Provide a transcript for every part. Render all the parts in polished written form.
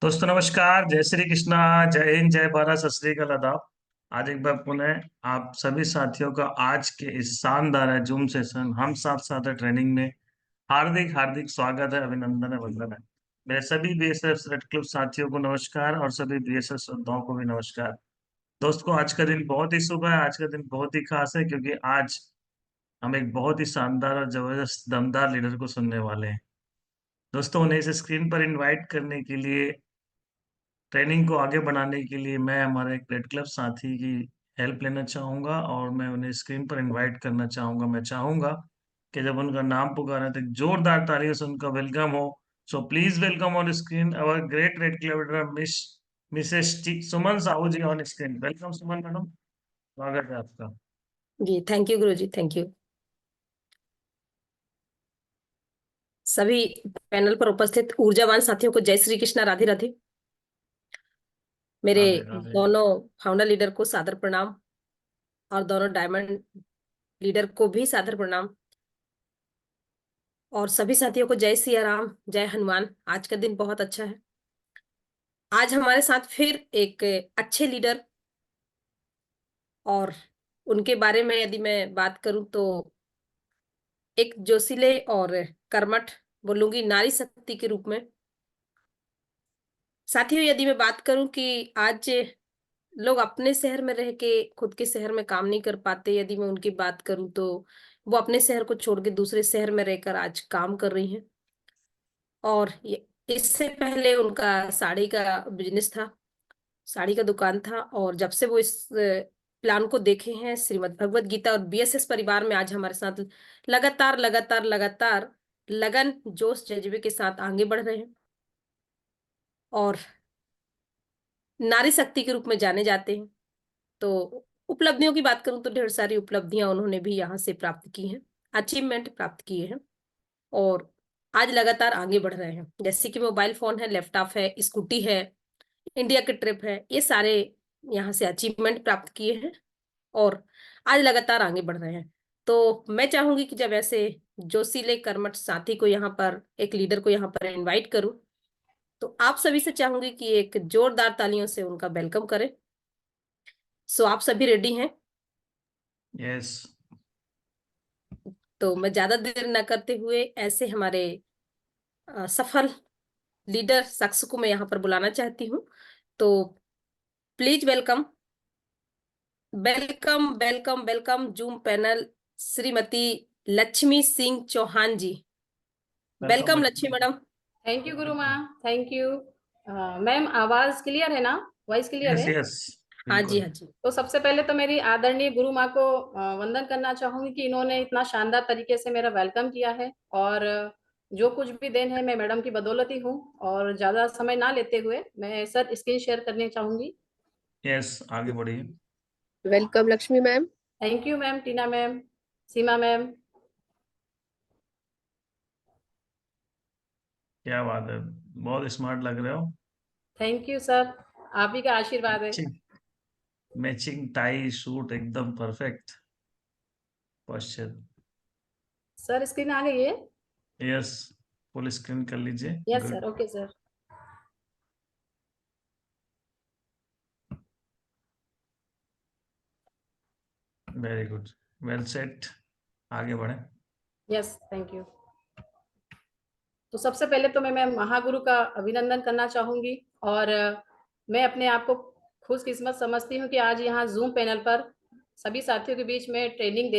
दोस्तों नमस्कार, जय श्री कृष्णा, जय हिंद, जय भारत, सत श्री अकाल, आदाब। आज एक बार पुनः आप सभी साथियों का आज के इस शानदार है जूम सेशन हम साथ साथ है ट्रेनिंग में हार्दिक हार्दिक स्वागत है, अभिनंदन है, वंदन है। मेरे सभी बीएसएफ रेड क्लिफ साथियों को नमस्कार और सभी बीएसएफ श्रद्धाओं को भी नमस्कार। दोस्तों आज का दिन बहुत ही शुभ है, आज का दिन बहुत ही खास है क्योंकि आज हम एक बहुत ही शानदार और जबरदस्त दमदार लीडर को सुनने वाले हैं। दोस्तों उन्हें इस स्क्रीन पर इनवाइट करने के लिए, ट्रेनिंग को आगे बढ़ाने के लिए मैं हमारे एक रेड क्लब साथी की हेल्प लेना चाहूंगा और मैं उन्हें स्क्रीन पर इनवाइट करना चाहूंगा। मैं चाहूंगा कि जब उनका नाम पुकारें तो एक जोरदार तालियों से उनका वेलकम हो। So please welcome on screen our great red club leader Mrs Suman Sahu ji on screen. Welcome Suman madam, स्वागत है आपका। जी थैंक यू गुरु जी, थैंक यू। सभी पैनल पर उपस्थित ऊर्जावान साथियों को जय श्री कृष्णा, राधे राधे। मेरे राधे राधे। दोनों फाउंडर लीडर को सादर प्रणाम और दोनों डायमंड लीडर को भी सादर प्रणाम और सभी साथियों को जय सिया राम, जय हनुमान। आज का दिन बहुत अच्छा है। आज हमारे साथ फिर एक अच्छे लीडर, और उनके बारे में यदि मैं बात करूं तो एक जोशीले और कर्मठ, बोलूंगी नारी शक्ति के रूप में। साथियों यदि मैं बात करूं कि आज लोग अपने शहर में रह के खुद के शहर में काम नहीं कर पाते, यदि मैं उनकी बात करूं तो वो अपने शहर को छोड़ के दूसरे शहर में रहकर आज काम कर रही हैं। और इससे पहले उनका साड़ी का बिजनेस था, साड़ी का दुकान था, और जब से वो इस प्लान को देखे हैं, श्रीमद् भगवत गीता और बीएसएस परिवार में आज हमारे साथ लगातार लगातार लगातार लगन जोश जज्बे के साथ आगे बढ़ रहे हैं और नारी शक्ति के रूप में जाने जाते हैं। तो उपलब्धियों की बात करूं तो ढेर सारी उपलब्धियां उन्होंने भी यहाँ से प्राप्त की हैं, अचीवमेंट प्राप्त किए हैं और आज लगातार आगे बढ़ रहे हैं। जैसे कि मोबाइल फोन है, लैपटॉप है, स्कूटी है, इंडिया की ट्रिप है, ये सारे यहाँ से अचीवमेंट प्राप्त किए हैं और आज लगातार आगे बढ़ रहे हैं। तो मैं चाहूंगी कि जब ऐसे जोशीले कर्मठ साथी को यहाँ पर, एक लीडर को यहाँ पर इनवाइट करूं, तो आप सभी से चाहूंगी कि एक जोरदार तालियों से उनका वेलकम करें। सो आप सभी रेडी हैं? यस। तो मैं ज्यादा देर न करते हुए ऐसे हमारे सफल लीडर शख्स को मैं यहाँ पर बुलाना चाहती हूँ। तो please welcome welcome welcome welcome zoom panel Shrimati Lakshmi Singh Chauhan ji. Welcome Lakshmi madam. Thank you गुरु माँ, थैंक यू। मैम आवाज क्लियर है ना? वॉइस क्लियर यस है? यस। हाँ जी, हाँ जी। तो सबसे पहले तो मेरी आदरणीय गुरु माँ को वंदन करना चाहूंगी कि इन्होंने इतना शानदार तरीके से मेरा वेलकम किया है और जो कुछ भी देन है मैं मैडम की बदौलत ही हूँ। और ज्यादा समय ना लेते हुए मैं सर स्क्रीन शेयर करने चाहूंगी। यस, आगे बढ़िए। Welcome Lakshmi ma'am. Thank you ma'am, Tina ma'am, Seema ma'am. क्या बात है, बहुत स्मार्ट लग रहे हो। थैंक यू सर, आप ही का आशीर्वाद है। मैचिंग टाई सूट एकदम परफेक्ट पोस्चर। सर स्क्रीन आ गई है? यस, फुल स्क्रीन कर लीजिए। Yes good. Sir, okay sir. Very good, well set, आगे बढ़े। Yes, thank you. तो सबसे पहले तो मैं महागुरु का अभिनंदन करना चाहूंगी और मैं अपने आप को खुशकिस्मत समझती हूँ कि आज यहाँ जूम पैनल पर सभी साथियों के बीच में ट्रेनिंग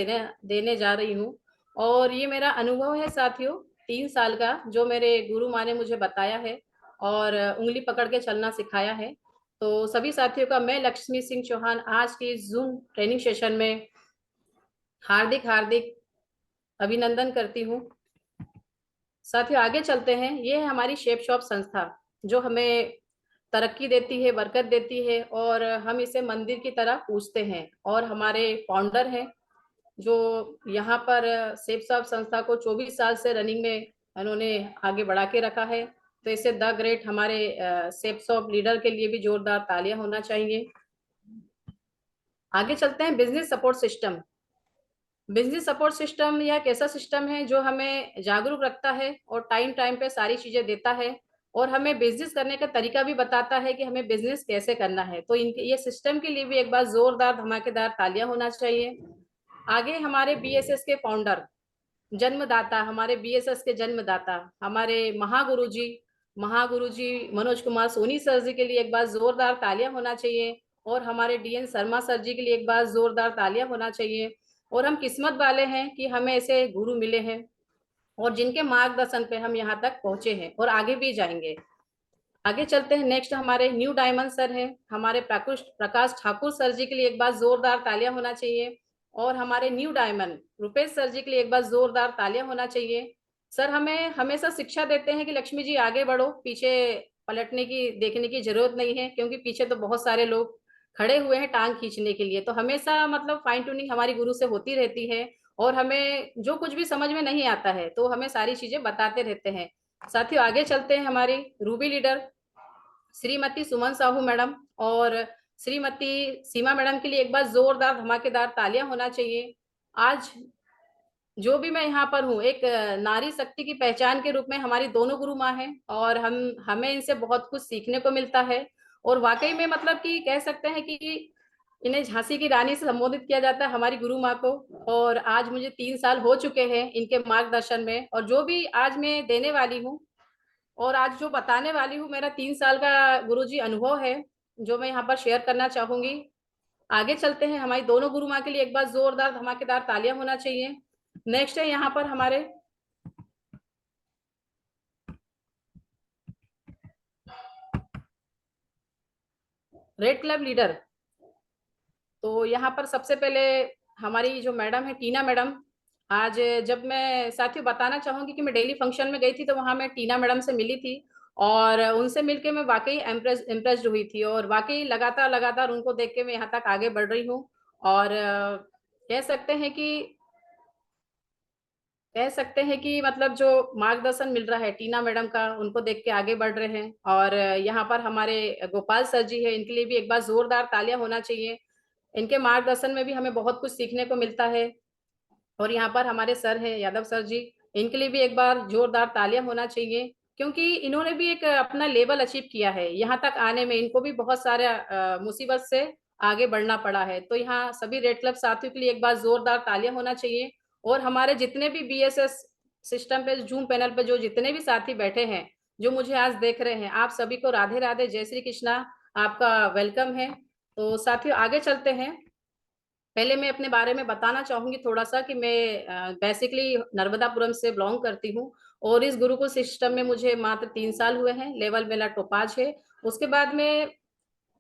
देने जा रही हूँ। और ये मेरा अनुभव है साथियों 3 साल का, जो मेरे गुरु माँ ने मुझे बताया है और उंगली पकड़ के चलना सिखाया है। तो सभी साथियों का मैं लक्ष्मी सिंह चौहान आज की जूम ट्रेनिंग सेशन में हार्दिक हार्दिक अभिनंदन करती हूँ। साथियों आगे चलते हैं। ये है हमारी शेप शॉप संस्था जो हमें तरक्की देती है, बरकत देती है और हम इसे मंदिर की तरह पूजते हैं। और हमारे फाउंडर हैं जो यहाँ पर शेप शॉप संस्था को 24 साल से रनिंग में उन्होंने आगे बढ़ा के रखा है। तो इसे द ग्रेट हमारे शेप शॉप लीडर के लिए भी जोरदार तालियां होना चाहिए। आगे चलते हैं। Business support system. Business support system यह एक ऐसा सिस्टम है जो हमें जागरूक रखता है और टाइम टाइम पे सारी चीजें देता है और हमें बिजनेस करने का तरीका भी बताता है कि हमें बिजनेस कैसे करना है। तो इनके ये सिस्टम के लिए भी एक बार जोरदार धमाकेदार तालियां होना चाहिए। आगे हमारे बीएसएस के फाउंडर, जन्मदाता, हमारे बीएसएस के जन्मदाता, हमारे महागुरु जी मनोज कुमार सोनी सर जी के लिए एक बार जोरदार तालियां होना चाहिए। और हमारे डीएन शर्मा सर जी के लिए एक बार जोरदार तालियां होना चाहिए। और हम किस्मत वाले हैं कि हमें ऐसे गुरु मिले हैं और जिनके मार्गदर्शन पे हम यहाँ तक पहुंचे हैं और आगे भी जाएंगे। आगे चलते हैं। नेक्स्ट हमारे न्यू डायमंड सर हैं, हमारे प्रकाश ठाकुर सर जी के लिए एक बार जोरदार तालियां होना चाहिए। और हमारे न्यू डायमंड रुपेश सर जी के लिए एक बार जोरदार तालियां होना चाहिए। सर हमें हमेशा शिक्षा देते हैं कि लक्ष्मी जी आगे बढ़ो, पीछे पलटने की देखने की जरूरत नहीं है, क्योंकि पीछे तो बहुत सारे लोग खड़े हुए हैं टांग खींचने के लिए। तो हमेशा मतलब फाइन ट्यूनिंग हमारी गुरु से होती रहती है और हमें जो कुछ भी समझ में नहीं आता है तो हमें सारी चीजें बताते रहते हैं। साथियों आगे चलते हैं। हमारी रूबी लीडर श्रीमती सुमन साहू मैडम और श्रीमती सीमा मैडम के लिए एक बार जोरदार धमाकेदार तालियां होना चाहिए। आज जो भी मैं यहाँ पर हूँ, एक नारी शक्ति की पहचान के रूप में हमारी दोनों गुरु माँ हैं और हमें इनसे बहुत कुछ सीखने को मिलता है। और वाकई में मतलब कि कह सकते हैं कि इन्हें झांसी की रानी से संबोधित किया जाता है, हमारी गुरु माँ को। और आज मुझे 3 साल हो चुके हैं इनके मार्गदर्शन में, और जो भी आज मैं देने वाली हूँ और आज जो बताने वाली हूँ, मेरा 3 साल का गुरुजी अनुभव है जो मैं यहाँ पर शेयर करना चाहूंगी। आगे चलते हैं। हमारी दोनों गुरु माँ के लिए एक बार जोरदार धमाकेदार तालियां होना चाहिए। नेक्स्ट है यहाँ पर हमारे रेड क्लब लीडर। तो यहाँ पर सबसे पहले हमारी जो मैडम है टीना मैडम। आज जब मैं साथियों बताना चाहूंगी कि मैं डेली फंक्शन में गई थी तो वहां मैं टीना मैडम से मिली थी और उनसे मिलके मैं वाकई इम्प्रेस्ड हुई थी और वाकई लगातार लगातार उनको देख के मैं यहाँ तक आगे बढ़ रही हूँ। और कह सकते हैं कि मतलब जो मार्गदर्शन मिल रहा है टीना मैडम का, उनको देख के आगे बढ़ रहे हैं। और यहाँ पर हमारे गोपाल सर जी है, इनके लिए भी एक बार जोरदार तालियां होना चाहिए। इनके मार्गदर्शन में भी हमें बहुत कुछ सीखने को मिलता है। और यहाँ पर हमारे सर हैं यादव सर जी, इनके लिए भी एक बार जोरदार तालियां होना चाहिए, क्योंकि इन्होंने भी एक अपना लेवल अचीव किया है। यहाँ तक आने में इनको भी बहुत सारे मुसीबत से आगे बढ़ना पड़ा है। तो यहाँ सभी रेड क्लब साथियों के लिए एक बार जोरदार तालियां होना चाहिए। और हमारे जितने भी बीएसएस सिस्टम पे जूम पैनल पे जो जितने भी साथी बैठे हैं, जो मुझे आज देख रहे हैं, आप सभी को राधे राधे, जय श्री कृष्णा, आपका वेलकम है। तो साथियों आगे चलते हैं। पहले मैं अपने बारे में बताना चाहूंगी थोड़ा सा कि मैं बेसिकली नर्मदापुरम से बिलोंग करती हूँ और इस गुरुकुल सिस्टम में मुझे मात्र 3 साल हुए हैं। लेवल मेरा टोपाज है। उसके बाद में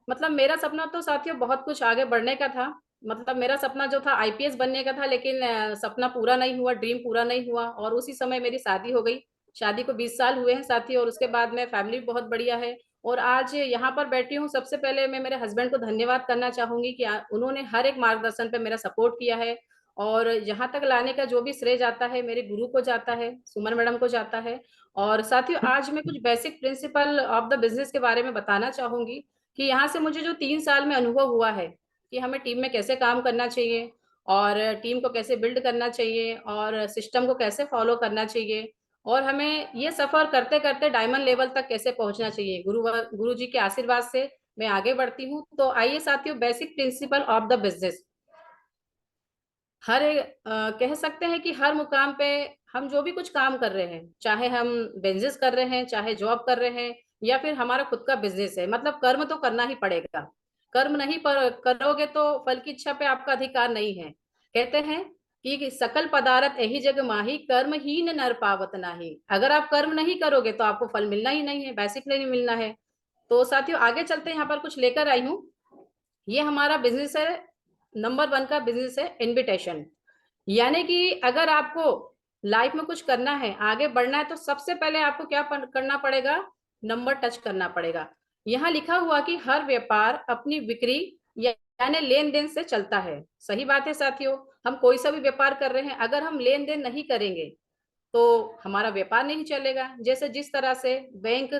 मतलब मेरा सपना तो साथियों बहुत कुछ आगे बढ़ने का था। मतलब मेरा सपना जो था आईपीएस बनने का था, लेकिन सपना पूरा नहीं हुआ, ड्रीम पूरा नहीं हुआ। और उसी समय मेरी शादी हो गई। शादी को 20 साल हुए हैं साथियों। और उसके बाद में फैमिली बहुत बढ़िया है और आज यहाँ पर बैठी हूँ। सबसे पहले मैं मेरे हस्बैंड को धन्यवाद करना चाहूंगी कि उन्होंने हर एक मार्गदर्शन पे मेरा सपोर्ट किया है। और यहाँ तक लाने का जो भी श्रेय जाता है मेरे गुरु को जाता है, सुमन मैडम को जाता है। और साथियों आज मैं कुछ basic principle of the business के बारे में बताना चाहूंगी कि यहाँ से मुझे जो 3 साल में अनुभव हुआ है कि हमें टीम में कैसे काम करना चाहिए और टीम को कैसे बिल्ड करना चाहिए और सिस्टम को कैसे फॉलो करना चाहिए और हमें ये सफर करते करते डायमंड लेवल तक कैसे पहुंचना चाहिए। गुरु जी के आशीर्वाद से मैं आगे बढ़ती हूँ। तो आइए साथियों, basic principle of the business. कह सकते हैं कि हर मुकाम पे हम जो भी कुछ काम कर रहे हैं, चाहे हम बिजनेस कर रहे हैं, चाहे जॉब कर रहे हैं या फिर हमारा खुद का बिजनेस है, मतलब कर्म तो करना ही पड़ेगा। कर्म नहीं करोगे तो फल की इच्छा पे आपका अधिकार नहीं है। कहते हैं कि सकल पदार्थ यही जग माही, कर्महीन नर पावत नाही। अगर आप कर्म नहीं करोगे तो आपको फल मिलना ही नहीं है, बेसिकली नहीं मिलना है। तो साथियों आगे चलते हैं। यहाँ पर कुछ लेकर आई हूँ। ये हमारा बिजनेस है, नंबर 1 का बिजनेस है इनविटेशन। यानी कि अगर आपको लाइफ में कुछ करना है, आगे बढ़ना है, तो सबसे पहले आपको क्या करना पड़ेगा? नंबर टच करना पड़ेगा। यहाँ लिखा हुआ कि हर व्यापार अपनी बिक्री यानी लेन देन से चलता है। सही बात है साथियों। हम कोई सा भी व्यापार कर रहे हैं, अगर हम लेन देन नहीं करेंगे तो हमारा व्यापार नहीं चलेगा। जैसे जिस तरह से बैंक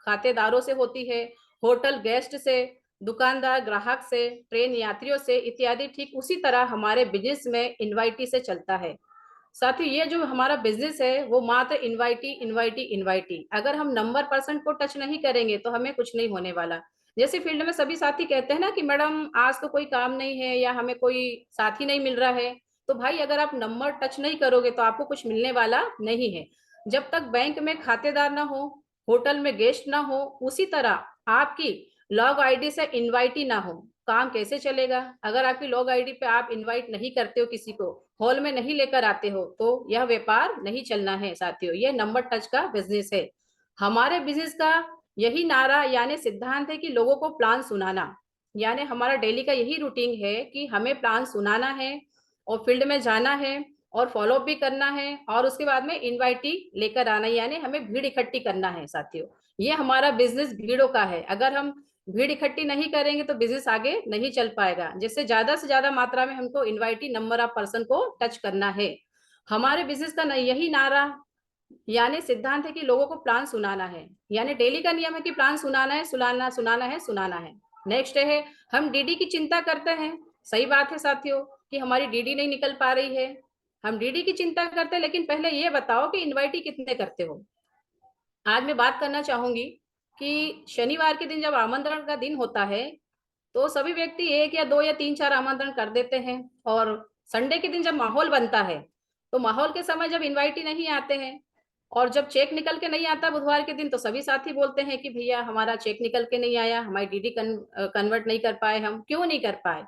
खातेदारों से होती है, होटल गेस्ट से, दुकानदार ग्राहक से, ट्रेन यात्रियों से इत्यादि, ठीक उसी तरह हमारे बिजनेस में इनवाइटी से चलता है। साथियों ये जो हमारा बिजनेस है वो मात्र इनवाइटी। अगर हम नंबर परसेंट को टच नहीं करेंगे तो हमें कुछ नहीं होने वाला। जैसे फील्ड में सभी साथी कहते हैं ना कि मैडम आज तो कोई काम नहीं है या हमें कोई साथी नहीं मिल रहा है, तो भाई अगर आप नंबर टच नहीं करोगे तो आपको कुछ मिलने वाला नहीं है। जब तक बैंक में खातेदार ना हो, होटल में गेस्ट ना हो, उसी तरह आपकी लॉग आईडी से इनवाइटी ना हो, काम कैसे चलेगा? अगर आपकी लॉग आईडी पे आप इनवाइट नहीं करते हो, किसी को हॉल में नहीं लेकर आते हो, तो यह व्यापार नहीं चलना है साथियों। यह नंबर टच का बिजनेस है। हमारे बिजनेस का यही नारा यानी सिद्धांत है कि लोगों को प्लान सुनाना। यानी हमारा डेली का यही रूटीन है कि हमें प्लान सुनाना है और फील्ड में जाना है और फॉलोअप भी करना है और उसके बाद में इनवाइटी लेकर आना, यानी हमें भीड़ इकट्ठी करना है साथियों। ये हमारा बिजनेस भीड़ों का है। अगर हम भीड़ इकट्ठी नहीं करेंगे तो बिजनेस आगे नहीं चल पाएगा। जिससे ज्यादा से ज्यादा मात्रा में हमको इनवाइटी नंबर ऑफ पर्सन को टच करना है। हमारे बिजनेस का यही नारा यानी सिद्धांत है कि लोगों को प्लान सुनाना है। यानी डेली का नियम है कि प्लान सुनाना है, सुनाना है। नेक्स्ट है हम डीडी की चिंता करते हैं। सही बात है साथियों कि हमारी डीडी नहीं निकल पा रही है। हम डीडी की चिंता करते हैं, लेकिन पहले ये बताओ कि इनवाइटी कितने करते हो। आज मैं बात करना चाहूंगी कि शनिवार के दिन जब आमंत्रण का दिन होता है तो सभी व्यक्ति 1 या 2 या 3-4 आमंत्रण कर देते हैं। और संडे के दिन जब माहौल बनता है तो माहौल के समय जब इनवाइटी नहीं आते हैं और जब चेक निकल के नहीं आता बुधवार के दिन, तो सभी साथी बोलते हैं कि भैया हमारा चेक निकल के नहीं आया, हमारी डीडी कन्वर्ट नहीं कर पाए। हम क्यों नहीं कर पाए?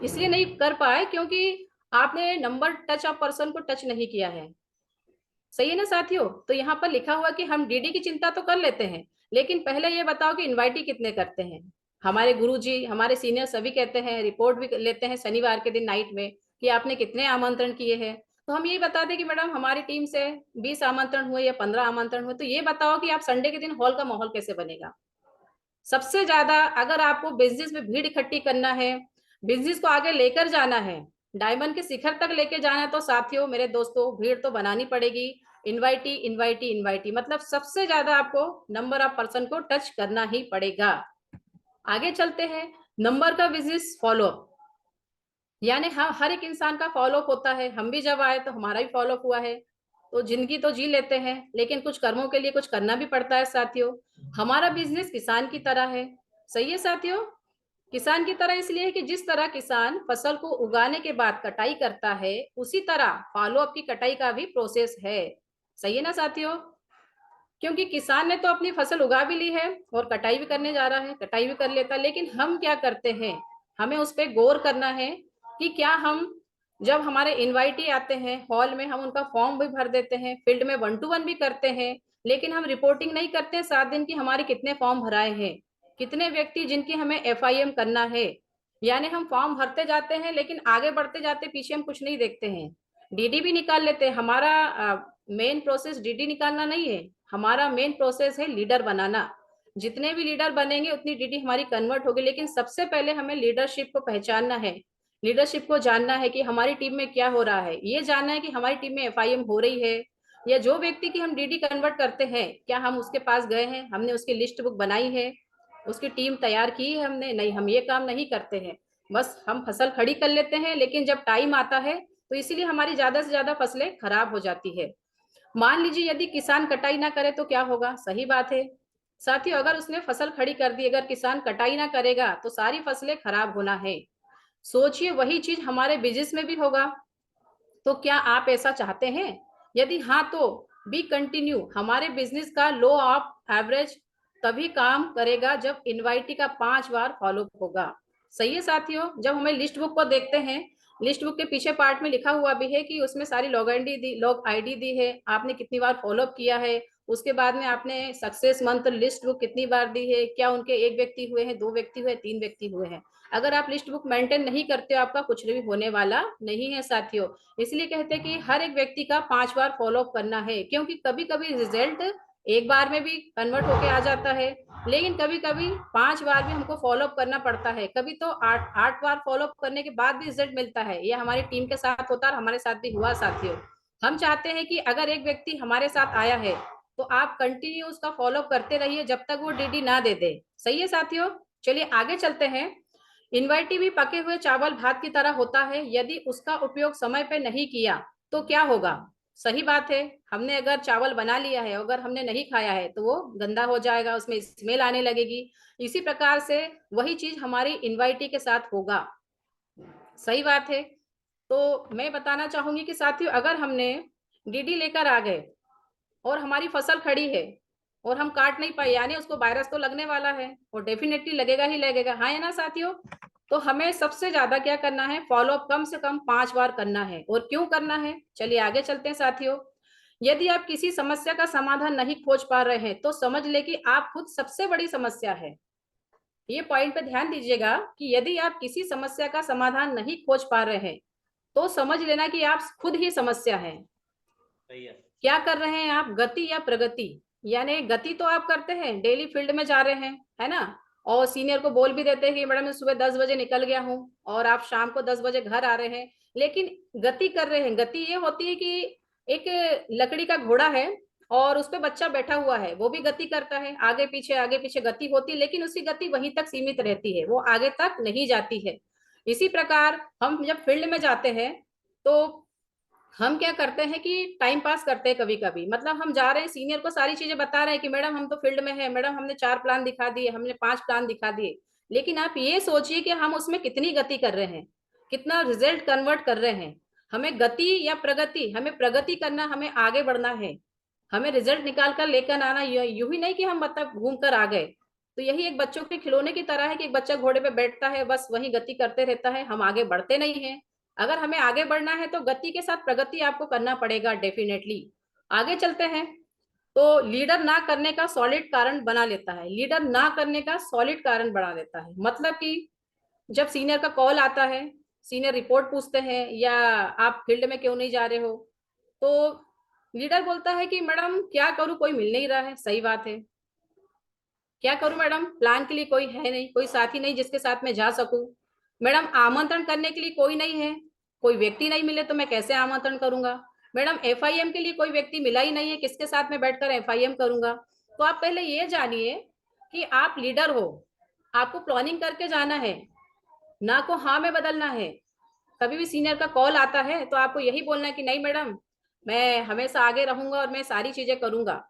इसलिए नहीं कर पाए क्योंकि आपने नंबर टच ऑफ पर्सन को टच नहीं किया है। सही है ना साथियों? तो यहाँ पर लिखा हुआ कि हम डीडी की चिंता तो कर लेते हैं, लेकिन पहले ये बताओ कि इनवाइटी कितने करते हैं। हमारे गुरुजी, हमारे सीनियर सभी कहते हैं, रिपोर्ट भी लेते हैं शनिवार के दिन नाइट में कि आपने कितने आमंत्रण किए हैं। तो हम ये बता दें कि मैडम हमारी टीम से 20 आमंत्रण हुए या 15 आमंत्रण हुए। तो ये बताओ कि आप संडे के दिन हॉल का माहौल कैसे बनेगा? सबसे ज्यादा अगर आपको बिजनेस में भीड़ इकट्ठी करना है, बिजनेस को आगे लेकर जाना है, डायमंड के शिखर तक लेके जाना है, तो साथियों मेरे दोस्तों भीड़ तो बनानी पड़ेगी। इनवाइटी मतलब सबसे ज्यादा आपको नंबर ऑफ पर्सन को टच करना ही पड़ेगा। आगे चलते हैं। नंबर का बिजनेस फॉलोअप, यानी हर एक इंसान का फॉलोअप होता है। हम भी जब आए तो हमारा भी फॉलोअप हुआ है। तो जिंदगी तो जी लेते हैं, लेकिन कुछ कर्मों के लिए कुछ करना भी पड़ता है साथियों। हमारा बिजनेस किसान की तरह है। सही है साथियों? किसान की तरह इसलिए है कि जिस तरह किसान फसल को उगाने के बाद कटाई करता है, उसी तरह फॉलोअप की कटाई का भी प्रोसेस है। सही है ना साथियों? क्योंकि किसान ने तो अपनी फसल उगा भी ली है और कटाई भी करने जा रहा है, कटाई भी कर लेता, लेकिन हम क्या करते हैं? हमें उस पर गौर करना है कि क्या हम जब हमारे इनवाइटी आते हैं हॉल में, हम उनका फॉर्म भी भर देते हैं, फील्ड में 1 to 1 भी करते हैं, लेकिन हम रिपोर्टिंग नहीं करते 7 दिन की हमारे कितने फॉर्म भराए हैं, कितने व्यक्ति जिनकी हमें FIM करना है। यानी हम फॉर्म भरते जाते हैं लेकिन आगे बढ़ते जाते पीछे हम कुछ नहीं देखते हैं। डीडी भी निकाल लेते हैं। हमारा मेन प्रोसेस डीडी निकालना नहीं है, हमारा मेन प्रोसेस है लीडर बनाना। जितने भी लीडर बनेंगे उतनी डीडी हमारी कन्वर्ट होगी, लेकिन सबसे पहले हमें लीडरशिप को पहचानना है, लीडरशिप को जानना है कि हमारी टीम में क्या हो रहा है, ये जानना है कि हमारी टीम में FIM हो रही है, या जो व्यक्ति की हम डीडी कन्वर्ट करते हैं क्या हम उसके पास गए हैं, हमने उसकी लिस्ट बुक बनाई है, उसकी टीम तैयार की है हमने? नहीं, हम ये काम नहीं करते हैं। बस हम फसल खड़ी कर लेते हैं, लेकिन जब टाइम आता है तो इसीलिए हमारी ज्यादा से ज्यादा फसलें खराब हो जाती है। मान लीजिए यदि किसान कटाई ना करे तो क्या होगा? सही बात है साथियों, अगर उसने फसल खड़ी कर दी, अगर किसान कटाई ना करेगा तो सारी फसलें खराब होना है। सोचिए वही चीज हमारे बिजनेस में भी होगा। तो क्या आप ऐसा चाहते हैं? यदि हाँ तो बी कंटिन्यू। हमारे बिजनेस का लो ऑफ एवरेज तभी काम करेगा जब इनवाइटी का 5 बार फॉलोअप होगा। सही है साथियों? जब हमें लिस्ट बुक को देखते हैं, लिस्ट बुक के पीछे पार्ट में लिखा हुआ भी है कि उसमें सारी लॉग आईडी दी है, आपने कितनी बार फॉलोअप किया है, उसके बाद में आपने सक्सेस मंथ लिस्ट बुक कितनी बार दी है, क्या उनके 1 व्यक्ति हुए हैं, 2 व्यक्ति हुए, 3 व्यक्ति हुए हैं। अगर आप लिस्ट बुक मेंटेन नहीं करते हो आपका कुछ भी होने वाला नहीं है साथियों। इसलिए कहते हैं कि हर एक व्यक्ति का 5 बार फॉलोअप करना है, क्योंकि कभी कभी रिजल्ट एक बार में भी कन्वर्ट होके आ जाता है, लेकिन कभी कभी 5 बार भी हमको फॉलोअप करना पड़ता है, कभी तो 8 बार फॉलोअप करने के बाद भी रिजल्ट मिलता है। ये हमारी टीम के साथ होता है और हमारे साथ भी हुआ साथियों। हम चाहते हैं कि अगर एक व्यक्ति हमारे साथ आया है तो आप कंटिन्यू उसका फॉलोअप करते रहिए जब तक वो डीडी ना दे दे। सही है साथियों? चलिए आगे चलते हैं। इनवाइटी भी पके हुए चावल भात की तरह होता है, यदि उसका उपयोग समय पे नहीं किया तो क्या होगा? सही बात है, हमने अगर चावल बना लिया है, अगर हमने नहीं खाया है तो वो गंदा हो जाएगा, उसमें स्मेल आने लगेगी। इसी प्रकार से वही चीज हमारी इनवाइटी के साथ होगा। सही बात है। तो मैं बताना चाहूंगी कि साथियों, अगर हमने डीडी लेकर आ गए और हमारी फसल खड़ी है और हम काट नहीं पाए, यानी उसको वायरस तो लगने वाला है और डेफिनेटली लगेगा ही लगेगा, हाँ या ना साथियों? तो हमें सबसे ज्यादा क्या करना है? फॉलोअप कम से कम 5 बार करना है। और क्यों करना है? चलिए आगे चलते हैं साथियों। यदि आप किसी समस्या का समाधान नहीं खोज पा रहे हैं तो समझ ले कि आप खुद सबसे बड़ी समस्या है। ये पॉइंट पे ध्यान दीजिएगा कि यदि आप किसी समस्या का समाधान नहीं खोज पा रहे हैं तो समझ लेना कि आप खुद ही समस्या है। क्या कर रहे हैं आप? गति या प्रगति? यानी गति तो आप करते हैं, डेली फील्ड में जा रहे हैं, है ना? और सीनियर को बोल भी देते हैं कि मैडम मैं सुबह 10 बजे निकल गया हूँ, और आप शाम को 10 बजे घर आ रहे हैं, लेकिन गति कर रहे हैं। गति ये होती है कि एक लकड़ी का घोड़ा है और उस पे बच्चा बैठा हुआ है, वो भी गति करता है, आगे पीछे गति होती है, लेकिन उसकी गति वहीं तक सीमित रहती है, वो आगे तक नहीं जाती है। इसी प्रकार हम जब फील्ड में जाते हैं तो हम क्या करते हैं कि टाइम पास करते हैं कभी कभी। मतलब हम जा रहे हैं, सीनियर को सारी चीजें बता रहे हैं कि मैडम हम तो फील्ड में है, मैडम हमने 4 प्लान दिखा दिए, हमने 5 प्लान दिखा दिए, लेकिन आप ये सोचिए कि हम उसमें कितनी गति कर रहे हैं, कितना रिजल्ट कन्वर्ट कर रहे हैं। हमें गति या प्रगति? हमें प्रगति करना, हमें आगे बढ़ना है, हमें रिजल्ट निकाल कर लेकर आना। यूं ही नहीं कि हम मतलब घूम कर आ गए। तो यही एक बच्चों के खिलौने की तरह है कि एक बच्चा घोड़े पे बैठता है, बस वही गति करते रहता है, हम आगे बढ़ते नहीं है। अगर हमें आगे बढ़ना है तो गति के साथ प्रगति आपको करना पड़ेगा डेफिनेटली। आगे चलते हैं। तो लीडर ना करने का सॉलिड कारण बना लेता है, लीडर ना करने का सॉलिड कारण बना लेता है। मतलब कि जब सीनियर का कॉल आता है, सीनियर रिपोर्ट पूछते हैं या आप फील्ड में क्यों नहीं जा रहे हो, तो लीडर बोलता है कि मैडम क्या करूं, कोई मिल नहीं रहा है। सही बात है, क्या करूं मैडम? प्लान के लिए कोई है नहीं, कोई साथी नहीं जिसके साथ मैं जा सकूं। मैडम आमंत्रण करने के लिए कोई नहीं है, कोई व्यक्ति नहीं मिले तो मैं कैसे आमंत्रण करूंगा? मैडम एफआईएम के लिए कोई व्यक्ति मिला ही नहीं है, किसके साथ मैं बैठकर एफआईएम करूंगा? तो आप पहले ये जानिए कि आप लीडर हो, आपको प्लानिंग करके जाना है, ना को हाँ में बदलना है। कभी भी सीनियर का कॉल आता है तो आपको यही बोलना है कि नहीं मैडम, मैं हमेशा आगे रहूंगा और मैं सारी चीजें करूंगा।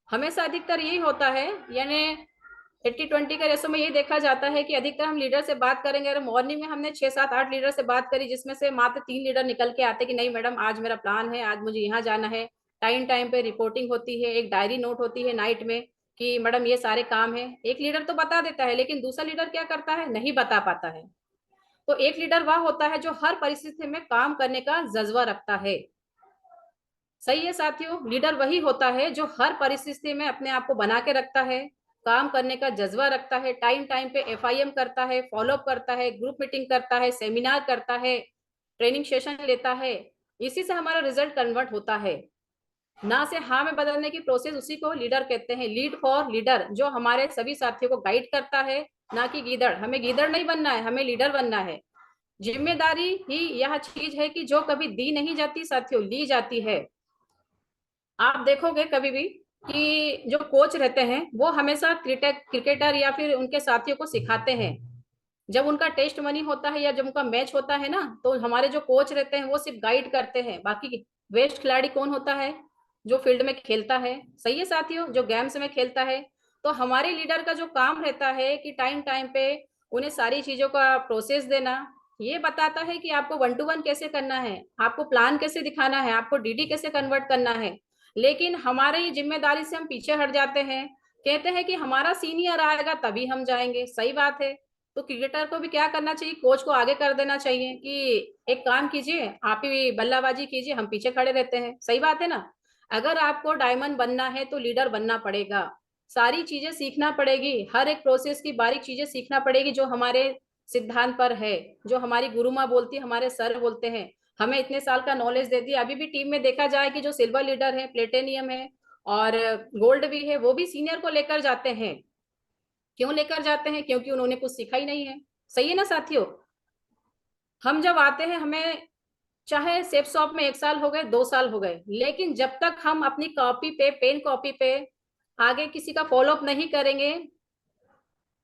हमेशा अधिकतर यही होता है, यानी 80-20 का रेशो में यही देखा जाता है कि अधिकतर हम लीडर से बात करेंगे। अगर मॉर्निंग में हमने 6-7-8 लीडर से बात करी, जिसमें से मात्र 3 लीडर निकल के आते कि नहीं मैडम आज मेरा प्लान है, आज मुझे यहाँ जाना है। टाइम टाइम पे रिपोर्टिंग होती है, एक डायरी नोट होती है नाइट में कि मैडम ये सारे काम है। एक लीडर तो बता देता है, लेकिन दूसरा लीडर क्या करता है? नहीं बता पाता है। तो एक लीडर वह होता है जो हर परिस्थिति में काम करने का जज्बा रखता है। सही है साथियों, लीडर वही होता है जो हर परिस्थिति में अपने आप को बना के रखता है, काम करने का जज्बा रखता है, टाइम टाइम पे एफआईएम करता है, फॉलोअप करता है, ग्रुप मीटिंग करता है, सेमिनार करता है, ट्रेनिंग सेशन लेता है। इसी से हमारा रिजल्ट कन्वर्ट होता है। ना से हाँ में बदलने की प्रोसेस, उसी को लीडर कहते हैं। लीड फॉर लीडर, जो हमारे सभी साथियों को गाइड करता है, ना कि गीदड़। हमें गीदड़ नहीं बनना है, हमें लीडर बनना है। जिम्मेदारी ही यह चीज है कि जो कभी दी नहीं जाती साथियों, ली जाती है। आप देखोगे कभी भी कि जो कोच रहते हैं वो हमेशा क्रिकेटर या फिर उनके साथियों को सिखाते हैं। जब उनका टेस्ट मनी होता है या जब उनका मैच होता है ना, तो हमारे जो कोच रहते हैं वो सिर्फ गाइड करते हैं। बाकी बेस्ट खिलाड़ी कौन होता है? जो फील्ड में खेलता है। सही है साथियों, जो गेम्स में खेलता है। तो हमारे लीडर का जो काम रहता है कि टाइम टाइम पे उन्हें सारी चीजों का प्रोसेस देना। ये बताता है कि आपको 1 to 1 कैसे करना है, आपको प्लान कैसे दिखाना है, आपको डीडी कैसे कन्वर्ट करना है। लेकिन हमारी जिम्मेदारी से हम पीछे हट जाते हैं, कहते हैं कि हमारा सीनियर आएगा तभी हम जाएंगे। सही बात है। तो क्रिकेटर को भी क्या करना चाहिए? कोच को आगे कर देना चाहिए कि एक काम कीजिए, आप ही बल्लेबाजी कीजिए, हम पीछे खड़े रहते हैं। सही बात है ना? अगर आपको डायमंड बनना है तो लीडर बनना पड़ेगा, सारी चीजें सीखना पड़ेगी, हर एक प्रोसेस की बारीक चीजें सीखना पड़ेगी जो हमारे सिद्धांत पर है, जो हमारी गुरु माँ बोलती है, हमारे सर बोलते हैं। हमें इतने साल का नॉलेज दे दिया। अभी भी टीम में देखा जाए कि जो सिल्वर लीडर है, प्लेटिनियम है और गोल्ड भी है, वो भी सीनियर को लेकर जाते हैं। क्यों लेकर जाते हैं? क्योंकि उन्होंने कुछ सीखा ही नहीं है। सही है ना साथियों? हम जब आते हैं, हमें चाहे सेफ शॉप में 1 साल हो गए, 2 साल हो गए, लेकिन जब तक हम अपनी कॉपी पे, पेन कॉपी पे आगे किसी का फॉलोअप नहीं करेंगे,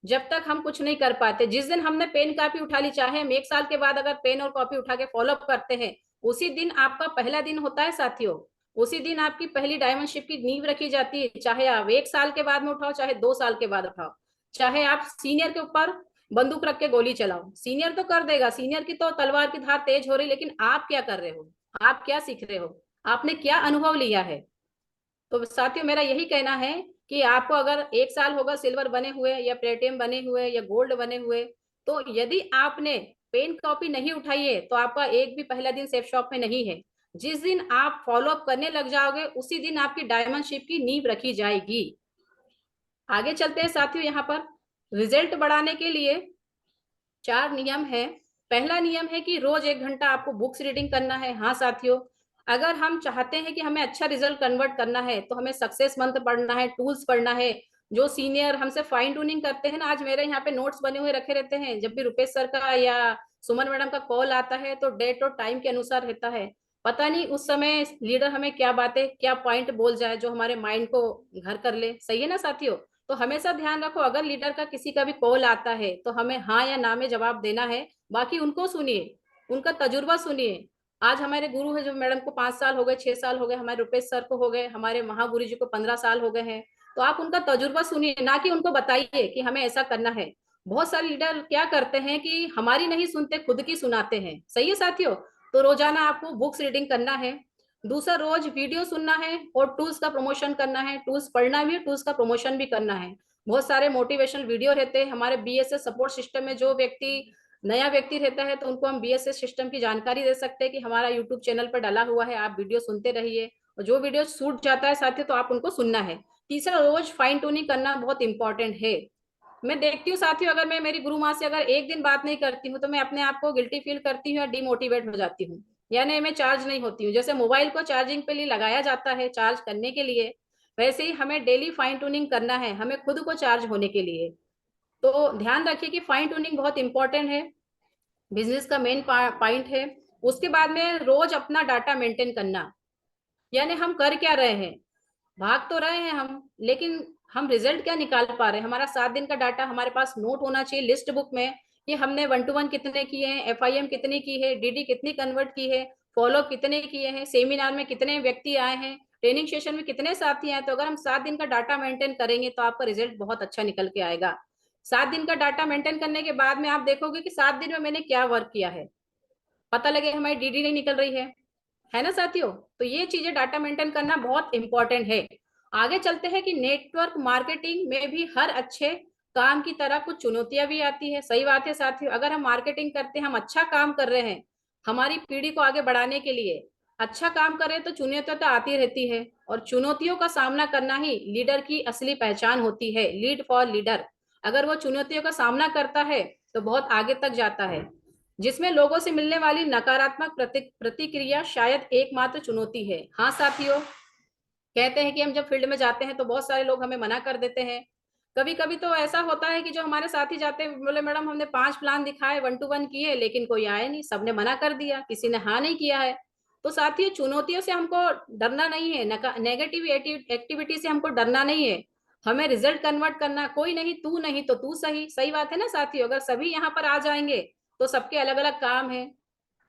जब तक हम कुछ नहीं कर पाते। जिस दिन हमने पेन कॉपी उठा ली, चाहे हम 1 साल के बाद अगर पेन और कॉपी उठा के फॉलोअप करते हैं, उसी दिन आपका पहला दिन होता है साथियों, उसी दिन आपकी पहली डायमंडशिप की नींव रखी जाती है। चाहे आप 1 साल के बाद में उठाओ, चाहे 2 साल के बाद उठाओ, चाहे आप सीनियर के ऊपर बंदूक रख के गोली चलाओ, सीनियर तो कर देगा, सीनियर की तो तलवार की धार तेज हो रही, लेकिन आप क्या कर रहे हो, आप क्या सीख रहे हो, आपने क्या अनुभव लिया है। तो साथियों मेरा यही कहना है कि आपको अगर 1 साल होगा सिल्वर बने हुए या प्लेटिनम बने हुए या गोल्ड बने हुए, तो यदि आपने पेन कॉपी नहीं उठाई है तो आपका एक भी पहला दिन सेफ शॉप में नहीं है। जिस दिन आप फॉलो अप करने लग जाओगे उसी दिन आपकी डायमंडशिप की नींव रखी जाएगी। आगे चलते हैं साथियों, यहाँ पर रिजल्ट बढ़ाने के लिए 4 नियम है। पहला नियम है कि रोज 1 घंटा आपको बुक्स रीडिंग करना है। हाँ साथियों, अगर हम चाहते हैं कि हमें अच्छा रिजल्ट कन्वर्ट करना है तो हमें सक्सेस मंत्र पढ़ना है, टूल्स पढ़ना है। जो सीनियर हमसे फाइन ट्यूनिंग करते हैं ना, आज मेरे यहाँ पे नोट्स बने हुए रखे रहते हैं, जब भी रुपेश सर का या सुमन मैडम का कॉल आता है तो डेट और टाइम के अनुसार रहता है। पता नहीं उस समय लीडर हमें क्या बातें, क्या पॉइंट बोल जाए जो हमारे माइंड को घर कर ले। सही है ना साथियों? तो हमेशा ध्यान रखो, अगर लीडर का किसी का भी कॉल आता है तो हमें हाँ या ना में जवाब देना है। बाकी उनको सुनिए, उनका तजुर्बा सुनिए। आज हमारे गुरु है जो मैडम को 5 साल हो गए, 6 साल हो गए, हमारे रुपेश सर को हो गए, हमारे महागुरु जी को 15 साल हो गए हैं। तो आप उनका तजुर्बा सुनिए, ना कि उनको बताइए कि हमें ऐसा करना है। बहुत सारे लीडर क्या करते हैं कि हमारी नहीं सुनते, खुद की सुनाते हैं। सही है साथियों? तो रोजाना आपको बुक्स रीडिंग करना है। दूसरा, रोज वीडियो सुनना है और टूल्स का प्रमोशन करना है। टूल्स पढ़ना भी है, टूल्स का प्रमोशन भी करना है। बहुत सारे मोटिवेशनल वीडियो रहते हैं हमारे बीएसएस सपोर्ट सिस्टम में। जो व्यक्ति नया व्यक्ति रहता है तो उनको हम बीएसएस सिस्टम की जानकारी दे सकते हैं कि हमारा यूट्यूब चैनल पर डाला हुआ है, आप वीडियो सुनते रहिए। और जो वीडियो छूट जाता है साथियों तो आप उनको सुनना है। तीसरा, रोज फाइन ट्यूनिंग करना बहुत इंपॉर्टेंट है। मैं देखती हूँ साथियों, अगर मैं मेरी गुरु माँ से अगर एक दिन बात नहीं करती हूँ तो मैं अपने आप को गिल्टी फील करती हूँ या डिमोटिवेट हो जाती हूँ, यानी मैं चार्ज नहीं होती हूँ। जैसे मोबाइल को चार्जिंग पे लिए लगाया जाता है चार्ज करने के लिए, वैसे ही हमें डेली फाइन ट्यूनिंग करना है, हमें खुद को चार्ज होने के लिए। तो ध्यान रखिए कि फाइन ट्यूनिंग बहुत इंपॉर्टेंट है, बिजनेस का मेन पॉइंट है। उसके बाद में रोज अपना डाटा मेंटेन करना, यानी हम कर क्या रहे हैं, भाग तो रहे हैं हम, लेकिन हम रिजल्ट क्या निकाल पा रहे हैं। हमारा 7 दिन का डाटा हमारे पास नोट होना चाहिए लिस्ट बुक में कि हमने 1-to-1 कितने किए हैं, एफआईएम कितनी की है, डीडी कितनी कन्वर्ट की है, फॉलोअप कितने किए हैं, सेमिनार में कितने व्यक्ति आए हैं, ट्रेनिंग सेशन में कितने साथी आए। तो अगर हम 7 दिन का डाटा मेंटेन करेंगे तो आपका रिजल्ट बहुत अच्छा निकल के आएगा। 7 दिन का डाटा मेंटेन करने के बाद में आप देखोगे कि 7 दिन में मैंने क्या वर्क किया है, पता लगे हमारी डीडी नहीं निकल रही है ना साथियों? तो ये चीजें डाटा मेंटेन करना बहुत इंपॉर्टेंट है। आगे चलते हैं कि नेटवर्क मार्केटिंग में भी हर अच्छे काम की तरह कुछ चुनौतियां भी आती है। सही बात है साथियों, अगर हम मार्केटिंग करते हैं, हम अच्छा काम कर रहे हैं, हमारी पीढ़ी को आगे बढ़ाने के लिए अच्छा काम कर रहे हैं, तो चुनौतियां तो आती रहती है। और चुनौतियों का सामना करना ही लीडर की असली पहचान होती है। लीड फॉर लीडर, अगर वो चुनौतियों का सामना करता है तो बहुत आगे तक जाता है। जिसमें लोगों से मिलने वाली नकारात्मक प्रतिक्रिया शायद एकमात्र चुनौती है। हाँ साथियों, कहते हैं कि हम जब फील्ड में जाते हैं तो बहुत सारे लोग हमें मना कर देते हैं। कभी कभी तो ऐसा होता है कि जो हमारे साथी जाते हैं बोले मैडम हमने 5 प्लान दिखाए, 1-to-1 किए, लेकिन कोई आया नहीं, सबने मना कर दिया, किसी ने हाँ नहीं किया है। तो साथियों, चुनौतियों से हमको डरना नहीं है, नेगेटिव एक्टिविटी से हमको डरना नहीं है। हमें रिजल्ट कन्वर्ट करना, कोई नहीं, तू नहीं तो तू सही। सही बात है ना साथियों? अगर सभी यहाँ पर आ जाएंगे तो सबके अलग अलग काम है।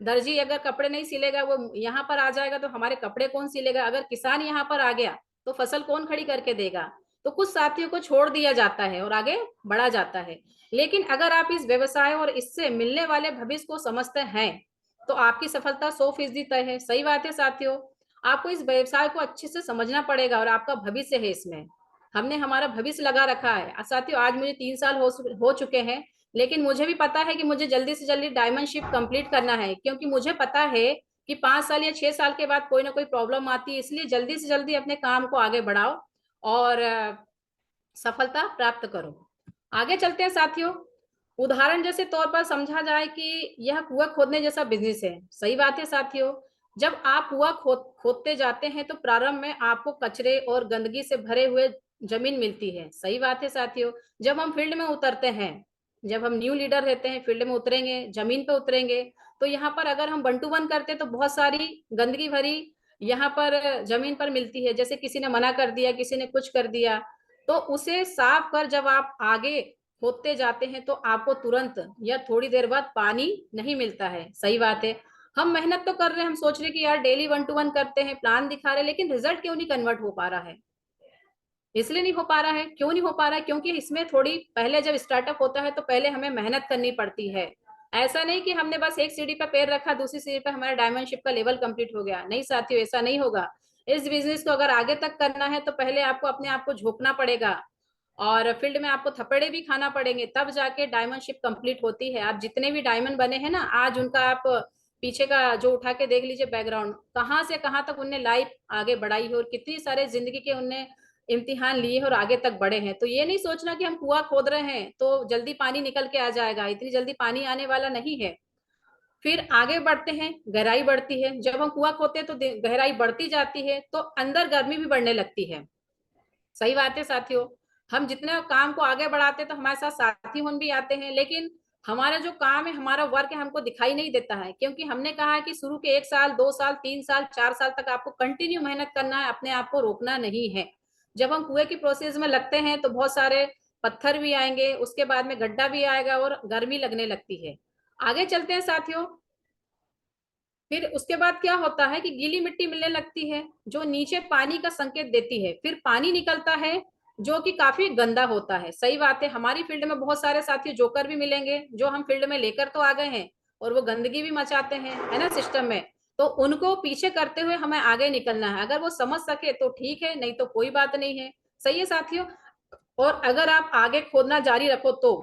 दर्जी अगर कपड़े नहीं सिलेगा, वो यहाँ पर आ जाएगा तो हमारे कपड़े कौन सिलेगा। अगर किसान यहाँ पर आ गया तो फसल कौन खड़ी करके देगा। तो कुछ साथियों को छोड़ दिया जाता है और आगे बढ़ा जाता है। लेकिन अगर आप इस व्यवसाय और इससे मिलने वाले भविष्य को समझते हैं तो आपकी सफलता 100% तय है। सही बात है साथियों, आपको इस व्यवसाय को अच्छे से समझना पड़ेगा और आपका भविष्य है इसमें। हमने हमारा भविष्य लगा रखा है साथियों। आज मुझे 3 साल हो चुके हैं, लेकिन मुझे भी पता है कि मुझे जल्दी से जल्दी डायमंडशिप कंप्लीट करना है, क्योंकि मुझे पता है कि 5 साल या 6 साल के बाद कोई ना कोई प्रॉब्लम आती है। इसलिए जल्दी से जल्दी अपने काम को आगे बढ़ाओ और सफलता प्राप्त करो। आगे चलते हैं साथियों। उदाहरण जैसे तौर पर समझा जाए कि यह कुआं खोदने जैसा बिजनेस है। सही बात है साथियों, जब आप कुआं खोदते जाते हैं तो प्रारंभ में आपको कचरे और गंदगी से भरे हुए जमीन मिलती है। सही बात है साथियों, जब हम फील्ड में उतरते हैं, जब हम न्यू लीडर रहते हैं, फील्ड में उतरेंगे, जमीन पे उतरेंगे, तो यहाँ पर अगर हम 1-to-1 करते हैं तो बहुत सारी गंदगी भरी यहाँ पर जमीन पर मिलती है। जैसे किसी ने मना कर दिया, किसी ने कुछ कर दिया, तो उसे साफ कर जब आप आगे खोदते जाते हैं तो आपको तुरंत या थोड़ी देर बाद पानी नहीं मिलता है। सही बात है, हम मेहनत तो कर रहे हैं, हम सोच रहे हैं कि यार डेली 1 to 1 करते हैं, प्लान दिखा रहे हैं, लेकिन रिजल्ट क्यों नहीं कन्वर्ट हो पा रहा है? इसलिए नहीं हो पा रहा है। क्यों नहीं हो पा रहा है? क्योंकि इसमें थोड़ी पहले जब स्टार्टअप होता है तो पहले हमें मेहनत करनी पड़ती है। ऐसा नहीं कि हमने बस एक सीढ़ी पे पैर रखा, दूसरी सीढ़ी पे हमारा डायमंडशिप का लेवल कंप्लीट हो गया। नहीं साथियों, ऐसा नहीं होगा। इस बिजनेस को अगर आगे तक करना है तो पहले आपको अपने आप को झोंकना पड़ेगा और फील्ड में आपको थप्पड़े भी खाना पड़ेंगे, तब जाके डायमंडशिप कंप्लीट होती है। आप जितने भी डायमंड बने हैं ना आज, उनका आप पीछे का जो उठा के देख लीजिए बैकग्राउंड, कहाँ से कहाँ तक उनने लाइफ आगे बढ़ाई है और कितनी सारे जिंदगी के उनने इम्तिहान लिए और आगे तक बढ़े हैं। तो ये नहीं सोचना कि हम कुआं खोद रहे हैं तो जल्दी पानी निकल के आ जाएगा, इतनी जल्दी पानी आने वाला नहीं है। फिर आगे बढ़ते हैं, गहराई बढ़ती है। जब हम कुआं खोदते हैं तो गहराई बढ़ती जाती है तो अंदर गर्मी भी बढ़ने लगती है। सही बात है साथियों। हम जितने काम को आगे बढ़ाते हैं तो हमारे साथ साथी मन भी आते हैं, लेकिन हमारा जो काम है, हमारा वर्क है, हमको दिखाई नहीं देता है। क्योंकि हमने कहा है कि शुरू के 1 साल 2 साल 3 साल 4 साल तक आपको कंटिन्यू मेहनत करना है, अपने आप को रोकना नहीं है। जब हम कुएं की प्रोसेस में लगते हैं तो बहुत सारे पत्थर भी आएंगे, उसके बाद में गड्ढा भी आएगा और गर्मी लगने लगती है। आगे चलते हैं साथियों। फिर उसके बाद क्या होता है कि गीली मिट्टी मिलने लगती है जो नीचे पानी का संकेत देती है। फिर पानी निकलता है जो कि काफी गंदा होता है। सही बात है, हमारी फील्ड में बहुत सारे साथी जोकर भी मिलेंगे जो हम फील्ड में लेकर तो आ गए हैं और वो गंदगी भी मचाते हैं, है ना, सिस्टम में। तो उनको पीछे करते हुए हमें आगे निकलना है। अगर वो समझ सके तो ठीक है, नहीं तो कोई बात नहीं है। सही है साथियों। और अगर आप आगे खोदना जारी रखो तो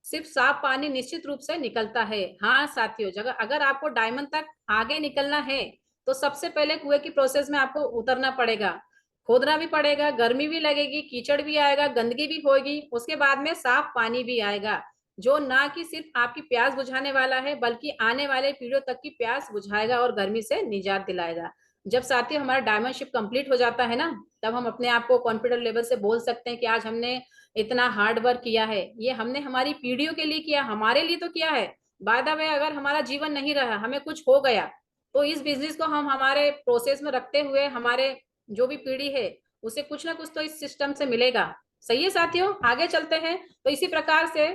सिर्फ साफ पानी निश्चित रूप से निकलता है। हाँ साथियों, जगह अगर आपको डायमंड तक आगे निकलना है तो सबसे पहले कुएं की प्रोसेस में आपको उतरना पड़ेगा, खोदना भी पड़ेगा, गर्मी भी लगेगी, कीचड़ भी आएगा, गंदगी भी होगी, उसके बाद में साफ पानी भी आएगा जो ना कि सिर्फ आपकी प्यास बुझाने वाला है बल्कि आने वाले पीढ़ियों तक की प्यास बुझाएगा और गर्मी से निजात दिलाएगा। जब साथियों हमारा डायमंडशिप कंप्लीट हो जाता है ना, तब हम अपने आप को कॉन्फिडेंट लेवल से बोल सकते हैं कि आज हमने इतना हार्ड वर्क किया है। ये हमने हमारी पीढ़ियों के लिए किया, हमारे लिए तो किया है। बाय द वे, अगर हमारा जीवन नहीं रहा, हमें कुछ हो गया, तो इस बिजनेस को हम हमारे प्रोसेस में रखते हुए हमारे जो भी पीढ़ी है उसे कुछ ना कुछ तो इस सिस्टम से मिलेगा। सही है साथियों, आगे चलते हैं। तो इसी प्रकार से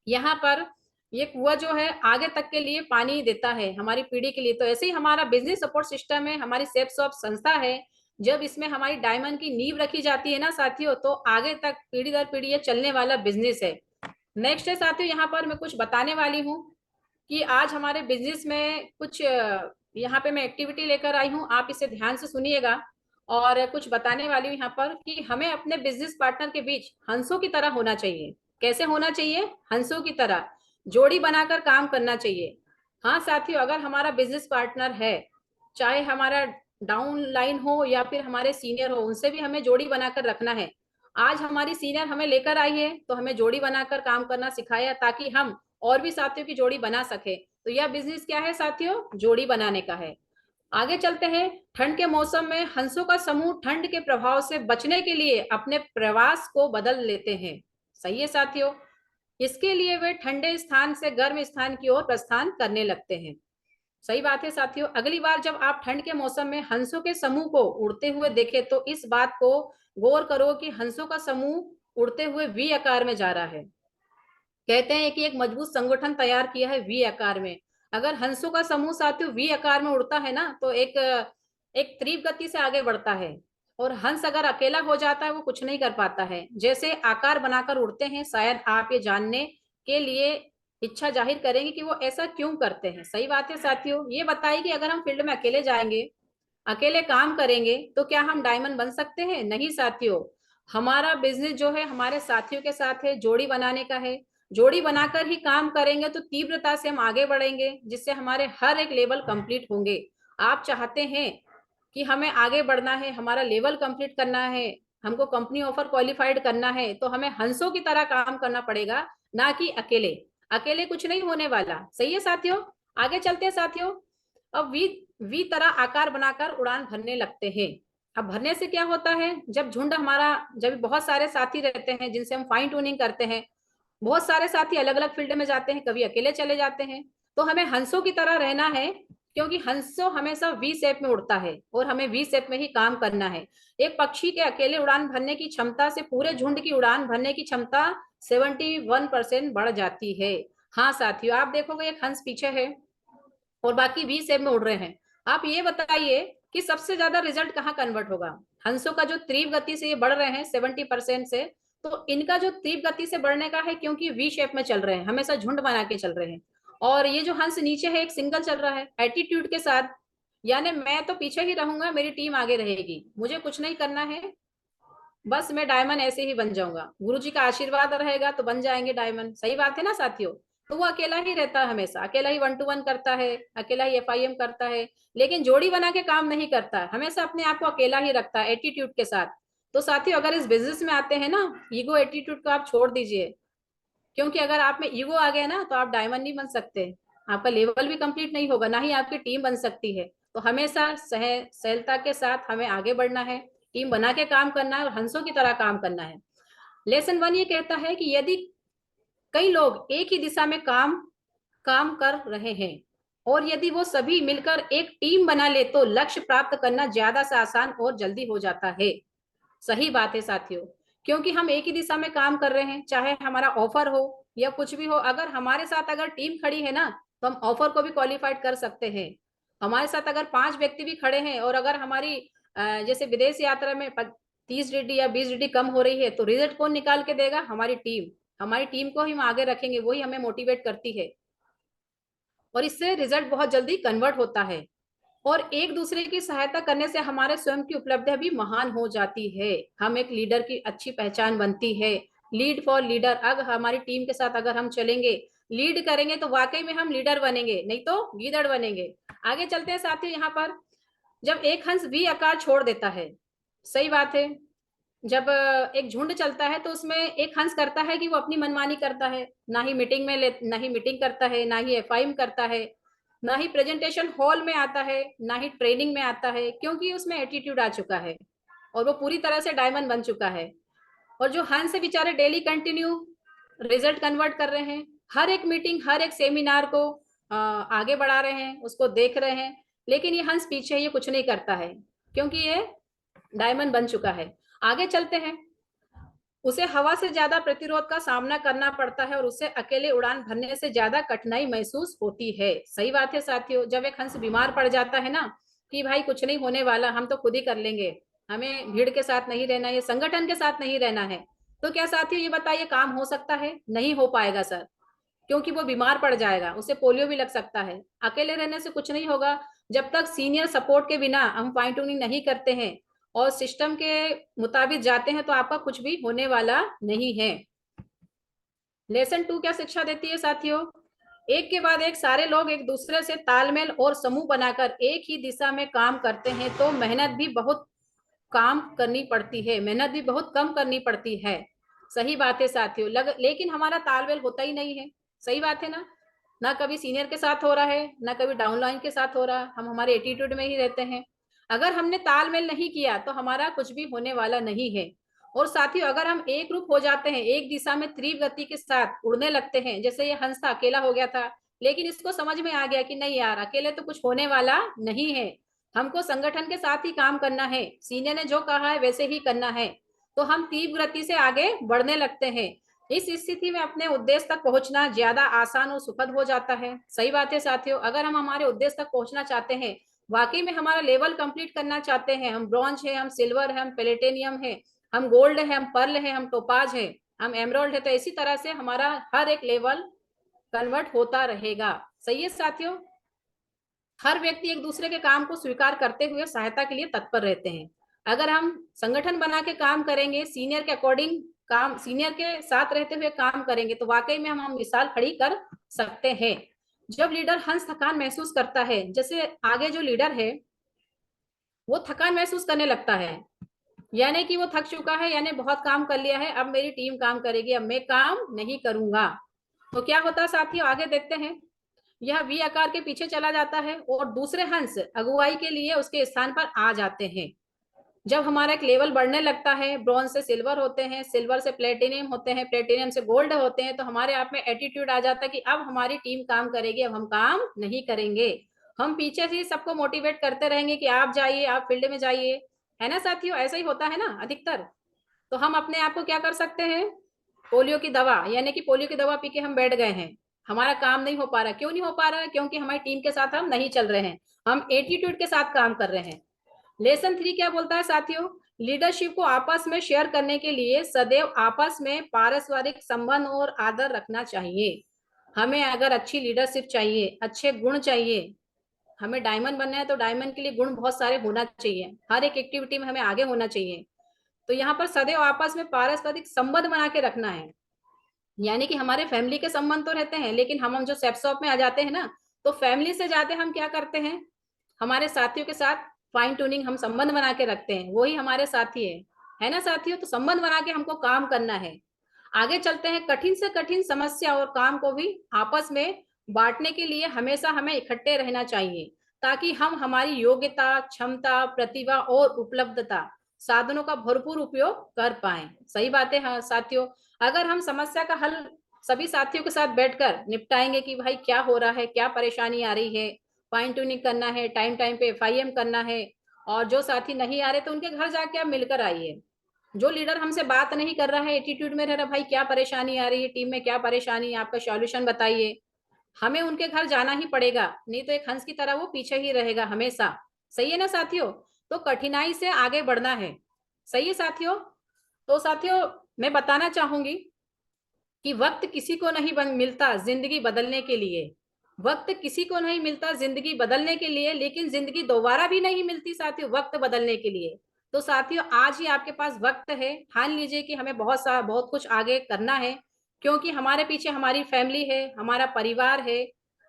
यहाँ पर ये कुआं जो है आगे तक के लिए पानी देता है हमारी पीढ़ी के लिए। तो ऐसे ही हमारा बिजनेस सपोर्ट सिस्टम है, हमारी सेफ शॉप संस्था है। जब इसमें हमारी डायमंड की नींव रखी जाती है ना साथियों, तो आगे तक पीढ़ी दर पीढ़ी ये चलने वाला बिजनेस है। नेक्स्ट है साथियों, यहाँ पर मैं कुछ बताने वाली हूँ कि आज हमारे बिजनेस में कुछ यहाँ पे मैं एक्टिविटी लेकर आई हूँ, आप इसे ध्यान से सुनिएगा। और कुछ बताने वाली हूँ यहाँ पर कि हमें अपने बिजनेस पार्टनर के बीच हंसों की तरह होना चाहिए। कैसे होना चाहिए? हंसों की तरह जोड़ी बनाकर काम करना चाहिए। हाँ साथियों, अगर हमारा बिजनेस पार्टनर है, चाहे हमारा डाउन लाइन हो या फिर हमारे सीनियर हो, उनसे भी हमें जोड़ी बनाकर रखना है। आज हमारी सीनियर हमें लेकर आई है तो हमें जोड़ी बनाकर काम करना सिखाया ताकि हम और भी साथियों की जोड़ी बना सके। तो यह बिजनेस क्या है साथियों? जोड़ी बनाने का है। आगे चलते हैं। ठंड के मौसम में हंसों का समूह ठंड के प्रभाव से बचने के लिए अपने प्रवास को बदल लेते हैं। सही है साथियों। इसके लिए वे ठंडे स्थान से गर्म स्थान की ओर प्रस्थान करने लगते हैं। सही बात है साथियों। अगली बार जब आप ठंड के मौसम में हंसों के समूह को उड़ते हुए देखें तो इस बात को गौर करो कि हंसों का समूह उड़ते हुए वी आकार में जा रहा है। कहते हैं कि एक मजबूत संगठन तैयार किया है वी आकार में। अगर हंसों का समूह साथियों वी आकार में उड़ता है ना, तो एक एक तीव्र गति से आगे बढ़ता है। और हंस अगर अकेला हो जाता है वो कुछ नहीं कर पाता है। जैसे आकार बनाकर उड़ते हैं, शायद आप ये जानने के लिए इच्छा जाहिर करेंगे कि वो ऐसा क्यों करते हैं। सही बात है साथियों। ये बताइए कि अगर हम फील्ड में अकेले जाएंगे, अकेले काम करेंगे, तो क्या हम डायमंड बन सकते हैं? नहीं साथियों। हमारा बिजनेस जो है हमारे साथियों के साथ है, जोड़ी बनाने का है। जोड़ी बनाकर ही काम करेंगे तो तीव्रता से हम आगे बढ़ेंगे, जिससे हमारे हर एक लेवल कंप्लीट होंगे। आप चाहते हैं कि हमें आगे बढ़ना है, हमारा लेवल कंप्लीट करना है, हमको कंपनी ऑफर क्वालिफाइड करना है, तो हमें हंसों की तरह काम करना पड़ेगा, ना कि अकेले। अकेले कुछ नहीं होने वाला। सही है साथियों। आगे चलते हैं साथियों। अब वी तरह आकार बनाकर उड़ान भरने लगते हैं। अब भरने से क्या होता है? जब झुंड हमारा, जब बहुत सारे साथी रहते हैं जिनसे हम फाइन ट्यूनिंग करते हैं, बहुत सारे साथी अलग अलग फील्ड में जाते हैं, कभी अकेले चले जाते हैं, तो हमें हंसों की तरह रहना है। क्योंकि हंसो हमेशा वी शेप में उड़ता है और हमें वी शेप में ही काम करना है। एक पक्षी के अकेले उड़ान भरने की क्षमता से पूरे झुंड की उड़ान भरने की क्षमता 71% बढ़ जाती है। हाँ साथियों, आप देखोगे एक हंस पीछे है, और बाकी वी शेप में उड़ रहे हैं। आप ये बताइए कि सबसे ज्यादा रिजल्ट कहाँ कन्वर्ट होगा? हंसों का जो तीव्र गति से ये बढ़ रहे हैं 70% से, तो इनका जो तीव्र गति से बढ़ने का है क्योंकि वी शेप में चल रहे हैं, हमेशा झुंड बना के चल रहे हैं। और ये जो हंस नीचे है एक सिंगल चल रहा है एटीट्यूड के साथ, यानी मैं तो पीछे ही रहूंगा, मेरी टीम आगे रहेगी, मुझे कुछ नहीं करना है, बस मैं डायमंड ऐसे ही बन जाऊंगा, गुरुजी का आशीर्वाद रहेगा तो बन जाएंगे डायमंड। सही बात है ना साथियों? तो वो अकेला ही रहता है, हमेशा अकेला ही 1-to-1 करता है, अकेला ही एफआईएम करता है, लेकिन जोड़ी बना के काम नहीं करता है, हमेशा अपने आप को अकेला ही रखता है एटीट्यूड के साथ। तो साथियों अगर इस बिजनेस में आते हैं ना, ईगो एटीट्यूड को आप छोड़ दीजिए, क्योंकि अगर आप में ईगो आ गया ना तो आप डायमंड नहीं बन सकते, आपका लेवल भी कंप्लीट नहीं होगा, ना ही आपकी टीम बन सकती है। तो हमेशा सहलता के साथ हमें आगे बढ़ना है, टीम बना के काम करना है और हंसों की तरह काम करना है। लेसन 1 ये कहता है कि यदि कई लोग एक ही दिशा में काम काम कर रहे हैं और यदि वो सभी मिलकर एक टीम बना ले तो लक्ष्य प्राप्त करना ज्यादा से आसान और जल्दी हो जाता है। सही बात है साथियों, क्योंकि हम एक ही दिशा में काम कर रहे हैं, चाहे हमारा ऑफर हो या कुछ भी हो, अगर हमारे साथ अगर टीम खड़ी है ना तो हम ऑफर को भी क्वालिफाइड कर सकते हैं। हमारे साथ अगर 5 व्यक्ति भी खड़े हैं और अगर हमारी जैसे विदेश यात्रा में 30 DD या 20 DD कम हो रही है तो रिजल्ट कौन निकाल के देगा? हमारी टीम। हमारी टीम को हम आगे रखेंगे, वही हमें मोटिवेट करती है और इससे रिजल्ट बहुत जल्दी कन्वर्ट होता है। और एक दूसरे की सहायता करने से हमारे स्वयं की उपलब्धियां भी महान हो जाती है, हम एक लीडर की अच्छी पहचान बनती है। लीड फॉर लीडर, अगर हमारी टीम के साथ अगर हम चलेंगे, लीड करेंगे तो वाकई में हम लीडर बनेंगे, नहीं तो गीदड़ बनेंगे। आगे चलते हैं साथियों, यहाँ पर जब एक हंस वी आकार छोड़ देता है, सही बात है, जब एक झुंड चलता है तो उसमें एक हंस करता है कि वो अपनी मनमानी करता है, ना ही मीटिंग में ना ही मीटिंग करता है, ना ही एफआईएम करता है, ना ही प्रेजेंटेशन हॉल में आता है, ना ही ट्रेनिंग में आता है, क्योंकि उसमें एटीट्यूड आ चुका है और वो पूरी तरह से डायमंड बन चुका है। और जो हंस है बेचारे डेली कंटिन्यू रिजल्ट कन्वर्ट कर रहे हैं, हर एक मीटिंग हर एक सेमिनार को आगे बढ़ा रहे हैं, उसको देख रहे हैं, लेकिन ये हंस पीछे ये कुछ नहीं करता है क्योंकि ये डायमंड बन चुका है। आगे चलते हैं, उसे हवा से ज्यादा प्रतिरोध का सामना करना पड़ता है और उसे अकेले उड़ान भरने से ज्यादा कठिनाई महसूस होती है। सही बात है साथियों, जब एक हंस बीमार पड़ जाता है ना कि भाई कुछ नहीं होने वाला, हम तो खुद ही कर लेंगे, हमें भीड़ के साथ नहीं रहना है, संगठन के साथ नहीं रहना है, तो क्या साथियों ये बताइए काम हो सकता है? नहीं हो पाएगा सर, क्योंकि वो बीमार पड़ जाएगा, उसे पोलियो भी लग सकता है। अकेले रहने से कुछ नहीं होगा, जब तक सीनियर सपोर्ट के बिना हम फाइन ट्यूनिंग नहीं करते हैं और सिस्टम के मुताबिक जाते हैं तो आपका कुछ भी होने वाला नहीं है। लेसन 2 क्या शिक्षा देती है साथियों? एक के बाद एक सारे लोग एक दूसरे से तालमेल और समूह बनाकर एक ही दिशा में काम करते हैं तो मेहनत भी बहुत काम करनी पड़ती है, मेहनत भी बहुत कम करनी पड़ती है। सही बात है साथियों, लेकिन हमारा तालमेल होता ही नहीं है। सही बात है ना, ना कभी सीनियर के साथ हो रहा है, ना कभी डाउनलाइन के साथ हो रहा है, हम हमारे एटीट्यूड में ही रहते हैं। अगर हमने तालमेल नहीं किया तो हमारा कुछ भी होने वाला नहीं है। और साथियों अगर हम एक रूप हो जाते हैं, एक दिशा में तीव्र गति के साथ उड़ने लगते हैं, जैसे ये हंस था अकेला हो गया था, लेकिन इसको समझ में आ गया कि नहीं यार अकेले तो कुछ होने वाला नहीं है, हमको संगठन के साथ ही काम करना है, सीनियर ने जो कहा है वैसे ही करना है, तो हम तीव्र गति से आगे बढ़ने लगते हैं। इस स्थिति में अपने उद्देश्य तक पहुंचना ज्यादा आसान और सुखद हो जाता है। सही बात है साथियों, अगर हम हमारे उद्देश्य तक पहुंचना चाहते हैं, वाकई में हमारा लेवल कंप्लीट करना चाहते हैं, हम ब्रॉन्ज है, हम सिल्वर है, हम प्लेटिनियम है, हम गोल्ड है, हम पर्ल है, हम टोपाज है, हम एमराल्ड है, तो इसी तरह से हमारा हर एक लेवल कन्वर्ट होता रहेगा। सही है साथियों, हर व्यक्ति एक दूसरे के काम को स्वीकार करते हुए सहायता के लिए तत्पर रहते हैं। अगर हम संगठन बना के काम करेंगे, सीनियर के अकॉर्डिंग काम, सीनियर के साथ रहते हुए काम करेंगे तो वाकई में हम मिसाल खड़ी कर सकते हैं। जब लीडर हंस थकान महसूस करता है, जैसे आगे जो लीडर है वो थकान महसूस करने लगता है, यानी कि वो थक चुका है, यानी बहुत काम कर लिया है, अब मेरी टीम काम करेगी, अब मैं काम नहीं करूंगा, तो क्या होता है साथियों आगे देखते हैं, यह वी आकार के पीछे चला जाता है और दूसरे हंस अगुवाई के लिए उसके स्थान पर आ जाते हैं। जब हमारा एक लेवल बढ़ने लगता है, ब्रॉन्ज से सिल्वर होते हैं, सिल्वर से प्लेटिनियम होते हैं, प्लेटिनियम से गोल्ड होते हैं, तो हमारे आप में एटीट्यूड आ जाता है कि अब हमारी टीम काम करेगी, अब हम काम नहीं करेंगे, हम पीछे से सबको मोटिवेट करते रहेंगे कि आप जाइए, आप फील्ड में जाइए, है ना साथियों, ऐसा ही होता है ना अधिकतर। तो हम अपने आप को क्या कर सकते हैं, पोलियो की दवा, यानी कि पोलियो की दवा पी के हम बैठ गए हैं, हमारा काम नहीं हो पा रहा। क्यों नहीं हो पा रहा है? क्योंकि हमारी टीम के साथ हम नहीं चल रहे हैं, हम एटीट्यूड के साथ काम कर रहे हैं। लेसन 3 क्या बोलता है साथियों? लीडरशिप को आपस में शेयर करने के लिए सदैव आपस में पारस्परिक संबंध और आदर रखना चाहिए। हमें अगर अच्छी लीडरशिप चाहिए, अच्छे गुण चाहिए, हमें डायमंड बनना है तो डायमंड के लिए गुण बहुत सारे होना चाहिए, हर एक एक्टिविटी में हमें आगे होना चाहिए। तो यहाँ पर सदैव आपस में पारस्परिक संबंध बना के रखना है। यानी कि हमारे फैमिली के संबंध तो रहते हैं, लेकिन हम जो सेफ शॉप में आ जाते हैं ना, तो फैमिली से जाते हम क्या करते हैं, हमारे साथियों के साथ फाइन ट्यूनिंग हम संबंध बना के रखते हैं, वही हमारे साथी है ना साथियों? तो संबंध बना के हमको काम करना है। आगे चलते हैं। कठिन से कठिन समस्या और काम को भी आपस में बांटने के लिए हमेशा हमें इकट्ठे रहना चाहिए, ताकि हम हमारी योग्यता, क्षमता, प्रतिभा और उपलब्धता साधनों का भरपूर उपयोग कर पाए। सही बात है हाँ साथियों। अगर हम समस्या का हल सभी साथियों के साथ बैठकर निपटाएंगे कि भाई क्या हो रहा है, क्या परेशानी आ रही है, फाइन ट्यूनिंग करना है, टाइम टाइम पे FIM करना है, और जो साथी नहीं आ रहे तो उनके घर जाके आप मिलकर आइए। जो लीडर हमसे बात नहीं कर रहा है, एटीट्यूड में रह रहा, भाई क्या परेशानी आ रही है, टीम में क्या परेशानी है, आपका सॉल्यूशन बताइए, हमें उनके घर जाना ही पड़ेगा, नहीं तो एक हंस की तरह वो पीछे ही रहेगा हमेशा। सही है ना साथियों? तो कठिनाई से आगे बढ़ना है। सही है साथियों? तो साथियों मैं बताना चाहूंगी कि वक्त किसी को नहीं मिलता जिंदगी बदलने के लिए। वक्त किसी को नहीं मिलता जिंदगी बदलने के लिए, लेकिन जिंदगी दोबारा भी नहीं मिलती साथियों वक्त बदलने के लिए। तो साथियों आज ही आपके पास वक्त है, ठान लीजिए कि हमें बहुत कुछ आगे करना है, क्योंकि हमारे पीछे हमारी फैमिली है, हमारा परिवार है,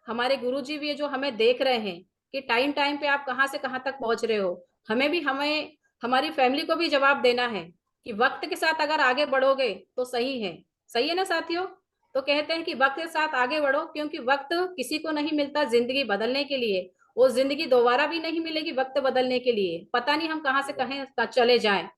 हमारे गुरुजी भी है जो हमें देख रहे हैं कि टाइम टाइम पे आप कहाँ से कहाँ तक पहुंच रहे हो। हमें हमारी फैमिली को भी जवाब देना है कि वक्त के साथ अगर आगे बढ़ोगे तो सही है। सही है ना साथियों? तो कहते हैं कि वक्त के साथ आगे बढ़ो, क्योंकि वक्त किसी को नहीं मिलता जिंदगी बदलने के लिए, वो जिंदगी दोबारा भी नहीं मिलेगी वक्त बदलने के लिए, पता नहीं हम कहाँ से कहीं चले जाएं।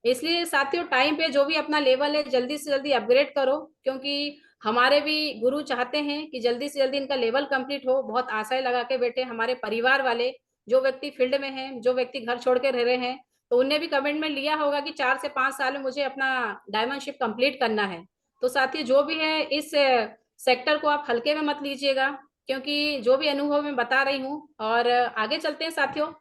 इसलिए साथियों टाइम पे जो भी अपना लेवल है जल्दी से जल्दी अपग्रेड करो, क्योंकि हमारे भी गुरु चाहते हैं कि जल्दी से जल्दी इनका लेवल कंप्लीट हो। बहुत आशाएं लगा के बैठे हमारे परिवार वाले, जो व्यक्ति फील्ड में हैं, जो व्यक्ति घर छोड़ के रह रहे हैं, तो उनने भी कमिटमेंट लिया होगा कि 4 से 5 साल में मुझे अपना डायमंडशिप कंप्लीट करना है। तो साथियों जो भी है इस सेक्टर को आप हल्के में मत लीजिएगा, क्योंकि जो भी अनुभव मैं बता रही हूँ। और आगे चलते हैं साथियों।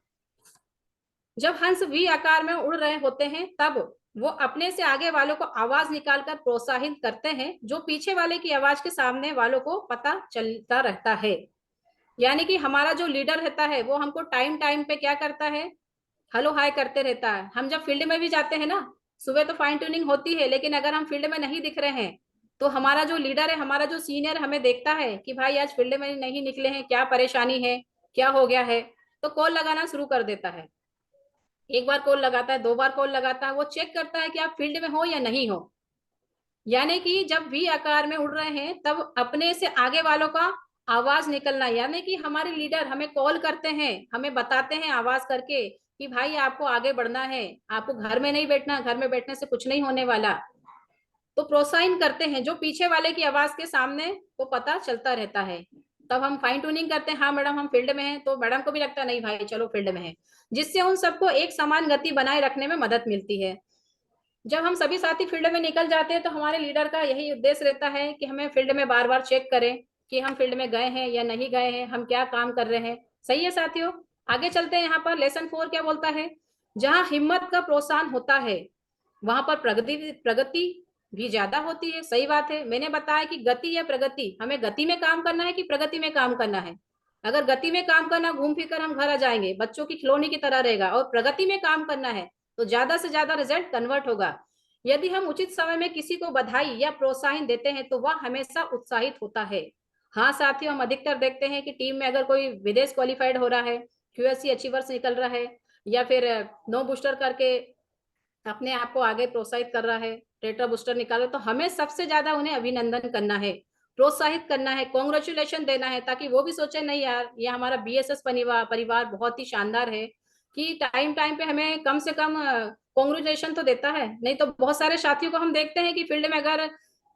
जब हंस वी आकार में उड़ रहे होते हैं तब वो अपने से आगे वालों को आवाज निकालकर प्रोत्साहित करते हैं, जो पीछे वाले की आवाज के सामने वालों को पता चलता रहता है। यानी कि हमारा जो लीडर रहता है वो हमको टाइम टाइम पे क्या करता है, हेलो हाय करते रहता है। हम जब फील्ड में भी जाते हैं ना, सुबह तो फाइन ट्यूनिंग होती है, लेकिन अगर हम फील्ड में नहीं दिख रहे हैं तो हमारा जो लीडर है, हमारा जो सीनियर हमें देखता है कि भाई आज फील्ड में नहीं निकले हैं, क्या परेशानी है, क्या हो गया है, तो कॉल लगाना शुरू कर देता है। एक बार कॉल लगाता है, 2 बार कॉल लगाता है, वो चेक करता है कि आप फील्ड में हो या नहीं हो। यानी कि जब वी आकार में उड़ रहे हैं तब अपने से आगे वालों का आवाज निकलना, यानी कि हमारे लीडर हमें कॉल करते हैं, हमें बताते हैं आवाज करके कि भाई आपको आगे बढ़ना है, आपको घर में नहीं बैठना, घर में बैठने से कुछ नहीं होने वाला। तो प्रोत्साहन करते हैं, जो पीछे वाले की आवाज के सामने को पता चलता रहता है। तब हम फाइन ट्यूनिंग करते हैं, हाँ मैडम हम फील्ड में हैं, तो मैडम को भी लगता है नहीं भाई चलो फील्ड में है, जिससे उन सबको एक समान गति बनाए रखने में मदद मिलती है। जब हम सभी साथी फील्ड में निकल जाते हैं तो हमारे लीडर का यही उद्देश्य रहता है कि हमें फील्ड में बार बार चेक करें कि हम फील्ड में गए हैं या नहीं गए हैं, हम क्या काम कर रहे हैं। सही है साथियों? आगे चलते हैं। यहाँ पर लेसन 4 क्या बोलता है? जहां हिम्मत का प्रोत्साहन होता है वहां पर प्रगति भी ज्यादा होती है। सही बात है। मैंने बताया कि गति या प्रगति, हमें गति में काम करना है कि प्रगति में काम करना है। अगर गति में काम करना, घूम फिर कर हम घर आ जाएंगे, बच्चों की खिलौनी की तरह रहेगा, और प्रगति में काम करना है तो ज्यादा से ज्यादा रिजल्ट कन्वर्ट होगा। यदि हम उचित समय में किसी को बधाई या प्रोत्साहन देते हैं तो वह हमेशा उत्साहित होता है। हाँ साथियों, हम अधिकतर देखते हैं कि टीम में अगर कोई विदेश क्वालिफाइड हो रहा है, QSC अचीवर्स निकल रहा है, या फिर नो बूस्टर करके अपने आप को आगे प्रोत्साहित कर रहा है, टेट्रा बूस्टर निकालो, तो हमें सबसे ज्यादा उन्हें अभिनंदन करना है, प्रोत्साहित करना है, कॉन्ग्रेचुलेशन देना है, ताकि वो भी सोचे नहीं यार ये हमारा BSS परिवार बहुत ही शानदार है कि टाइम टाइम पे हमें कम से कम कॉन्ग्रेचुलेशन तो देता है। नहीं तो बहुत सारे साथियों को हम देखते हैं कि फील्ड में अगर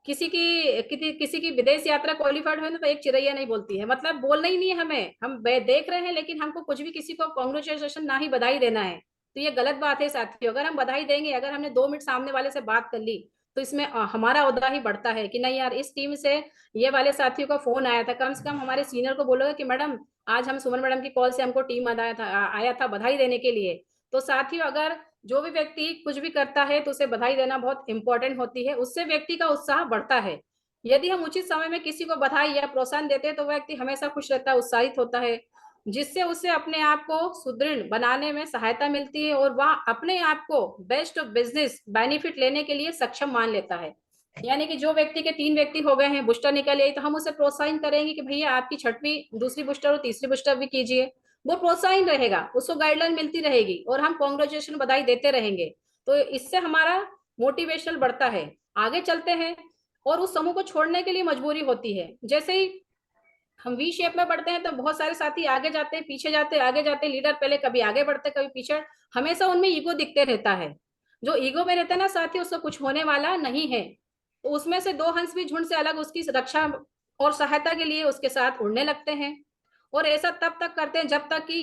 किसी की विदेश यात्रा क्वालिफाइड हो ना, तो एक चिरैया नहीं बोलती है, मतलब बोलना ही नहीं है हमें, हम देख रहे हैं लेकिन हमको कुछ भी किसी को कॉन्ग्रेचुलेशन ना ही बधाई देना है। तो ये गलत बात है साथियों। अगर हम बधाई देंगे, अगर हमने 2 मिनट सामने वाले से बात कर ली, तो इसमें हमारा ओहदा ही बढ़ता है कि नहीं यार, इस टीम से ये वाले साथियों का फोन आया था, कम से कम हमारे सीनियर को बोलोगे कि मैडम आज हम सुमन मैडम की कॉल से हमको टीम आया था बधाई देने के लिए। तो साथियों, अगर जो भी व्यक्ति कुछ भी करता है तो उसे बधाई देना बहुत इंपॉर्टेंट होती है, उससे व्यक्ति का उत्साह बढ़ता है। यदि हम उचित समय में किसी को बधाई या प्रोत्साहन देते हैं तो व्यक्ति हमेशा खुश रहता है, उत्साहित होता है, जिससे उसे अपने आप को सुदृढ़ बनाने में सहायता मिलती है और वह अपने आप को बेस्ट ऑफ बिजनेस बेनिफिट लेने के लिए सक्षम मान लेता है। यानी कि जो व्यक्ति के 3 व्यक्ति हो गए हैं, बूस्टर निकल आई, तो हम उसे प्रोत्साहन करेंगे कि भैया आपकी छठवीं दूसरी बूस्टर और तीसरी बूस्टर भी कीजिए। वो प्रोत्साहन रहेगा, उसको गाइडलाइन मिलती रहेगी और हम कांग्रेचुलेशन बधाई देते रहेंगे। तो इससे हमारा मोटिवेशनल बढ़ता है, आगे चलते हैं और उस समूह को छोड़ने के लिए मजबूरी होती है। जैसे ही हम वी शेप में बढ़ते हैं तो बहुत सारे साथी आगे जाते हैं, पीछे जाते हैं, आगे जाते हैं, लीडर पहले कभी आगे बढ़ते कभी पीछे, हमेशा उनमें ईगो दिखते रहता है। जो ईगो में रहता है ना साथी, उसको कुछ होने वाला नहीं है। तो उसमें से 2 हंस भी झुंड से अलग उसकी रक्षा और सहायता के लिए उसके साथ उड़ने लगते हैं। और ऐसा तब तक करते हैं जब तक कि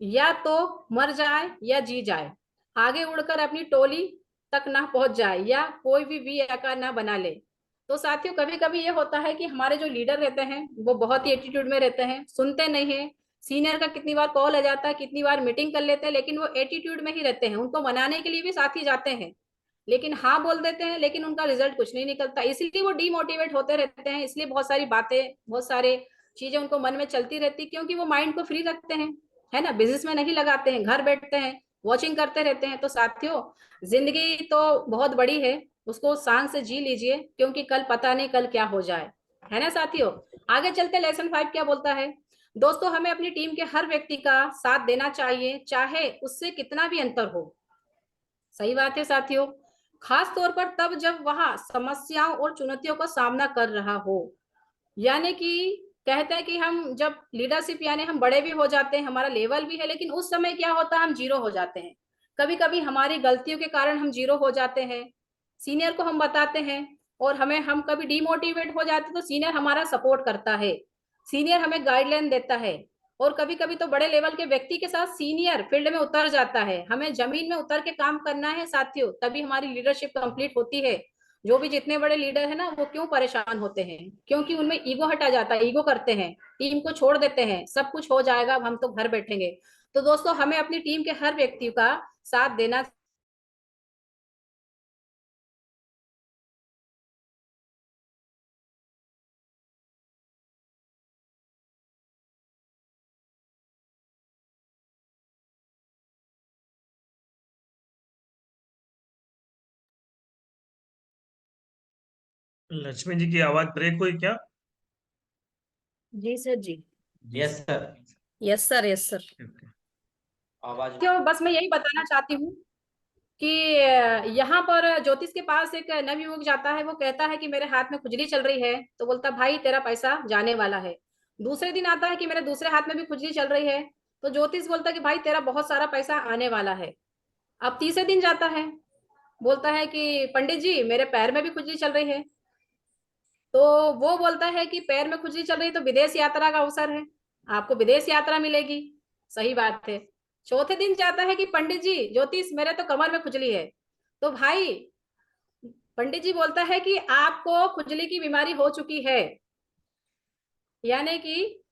या तो मर जाए या जी जाए, आगे उड़कर अपनी टोली तक ना पहुंच जाए या कोई भी वी आकार ना बना ले। तो साथियों, कभी कभी ये होता है कि हमारे जो लीडर रहते हैं वो बहुत ही एटीट्यूड में रहते हैं, सुनते नहीं है। सीनियर का कितनी बार कॉल आ जाता है, कितनी बार मीटिंग कर लेते हैं, लेकिन वो एटीट्यूड में ही रहते हैं। उनको मनाने के लिए भी साथी जाते हैं, लेकिन हाँ बोल देते हैं, लेकिन उनका रिजल्ट कुछ नहीं निकलता, इसलिए वो डीमोटिवेट होते रहते हैं। इसलिए बहुत सारी बातें, बहुत सारे चीजें उनको मन में चलती रहती, क्योंकि वो माइंड को फ्री रखते हैं, है ना, बिजनेस में नहीं लगाते हैं, घर बैठते हैं, वॉचिंग करते रहते हैं। तो साथियों, जिंदगी तो बहुत बड़ी है, उसको शान से जी लीजिए, क्योंकि कल पता नहीं कल क्या हो जाए, है ना साथियों। आगे चलते लेसन 5 क्या बोलता है। दोस्तों, हमें अपनी टीम के हर व्यक्ति का साथ देना चाहिए, चाहे उससे कितना भी अंतर हो। सही बात है साथियों, खास तौर पर तब जब वह समस्याओं और चुनौतियों का सामना कर रहा हो। यानी कि कहते हैं कि हम जब लीडरशिप यानी हम बड़े भी हो जाते हैं, हमारा लेवल भी है, लेकिन उस समय क्या होता है, हम जीरो हो जाते हैं। कभी कभी हमारी गलतियों के कारण हम जीरो हो जाते हैं, सीनियर को हम बताते हैं और हम कभी डिमोटिवेट हो जाते हैं, तो सीनियर हमारा सपोर्ट करता है, सीनियर हमें गाइडलाइन देता है। और कभी कभी तो बड़े लेवल के व्यक्ति के साथ सीनियर फील्ड में उतर जाता है, हमें जमीन में उतर के काम करना है साथियों, तभी हमारी लीडरशिप कंप्लीट होती है। जो भी जितने बड़े लीडर है ना, वो क्यों परेशान होते हैं, क्योंकि उनमें ईगो हटा जाता है, ईगो करते हैं, टीम को छोड़ देते हैं, सब कुछ हो जाएगा, अब हम तो घर बैठेंगे। तो दोस्तों, हमें अपनी टीम के हर व्यक्ति का साथ देना। लक्ष्मी जी की आवाज ब्रेक हुई क्या? जी सर जी। Yes sir. Yes sir, yes sir. आवाज क्यों, बस मैं यही बताना चाहती हूँ कि यहाँ पर ज्योतिष के पास एक नवयुवक जाता है, वो कहता है कि मेरे हाथ में खुजली चल रही है, तो बोलता भाई तेरा पैसा जाने वाला है। दूसरे दिन आता है कि मेरे दूसरे हाथ में भी खुजली चल रही है, तो ज्योतिष बोलता है कि भाई तेरा बहुत सारा पैसा आने वाला है। अब तीसरे दिन जाता है, बोलता है कि पंडित जी मेरे पैर में भी खुजली चल रही है, तो वो बोलता है कि पैर में खुजली चल रही है तो विदेश यात्रा का अवसर है, आपको विदेश यात्रा मिलेगी। सही बात है। चौथे दिन जाता है कि पंडित जी ज्योतिष मेरे तो कमर में खुजली है, तो भाई पंडित जी बोलता है कि आपको खुजली की बीमारी हो चुकी है, यानी कि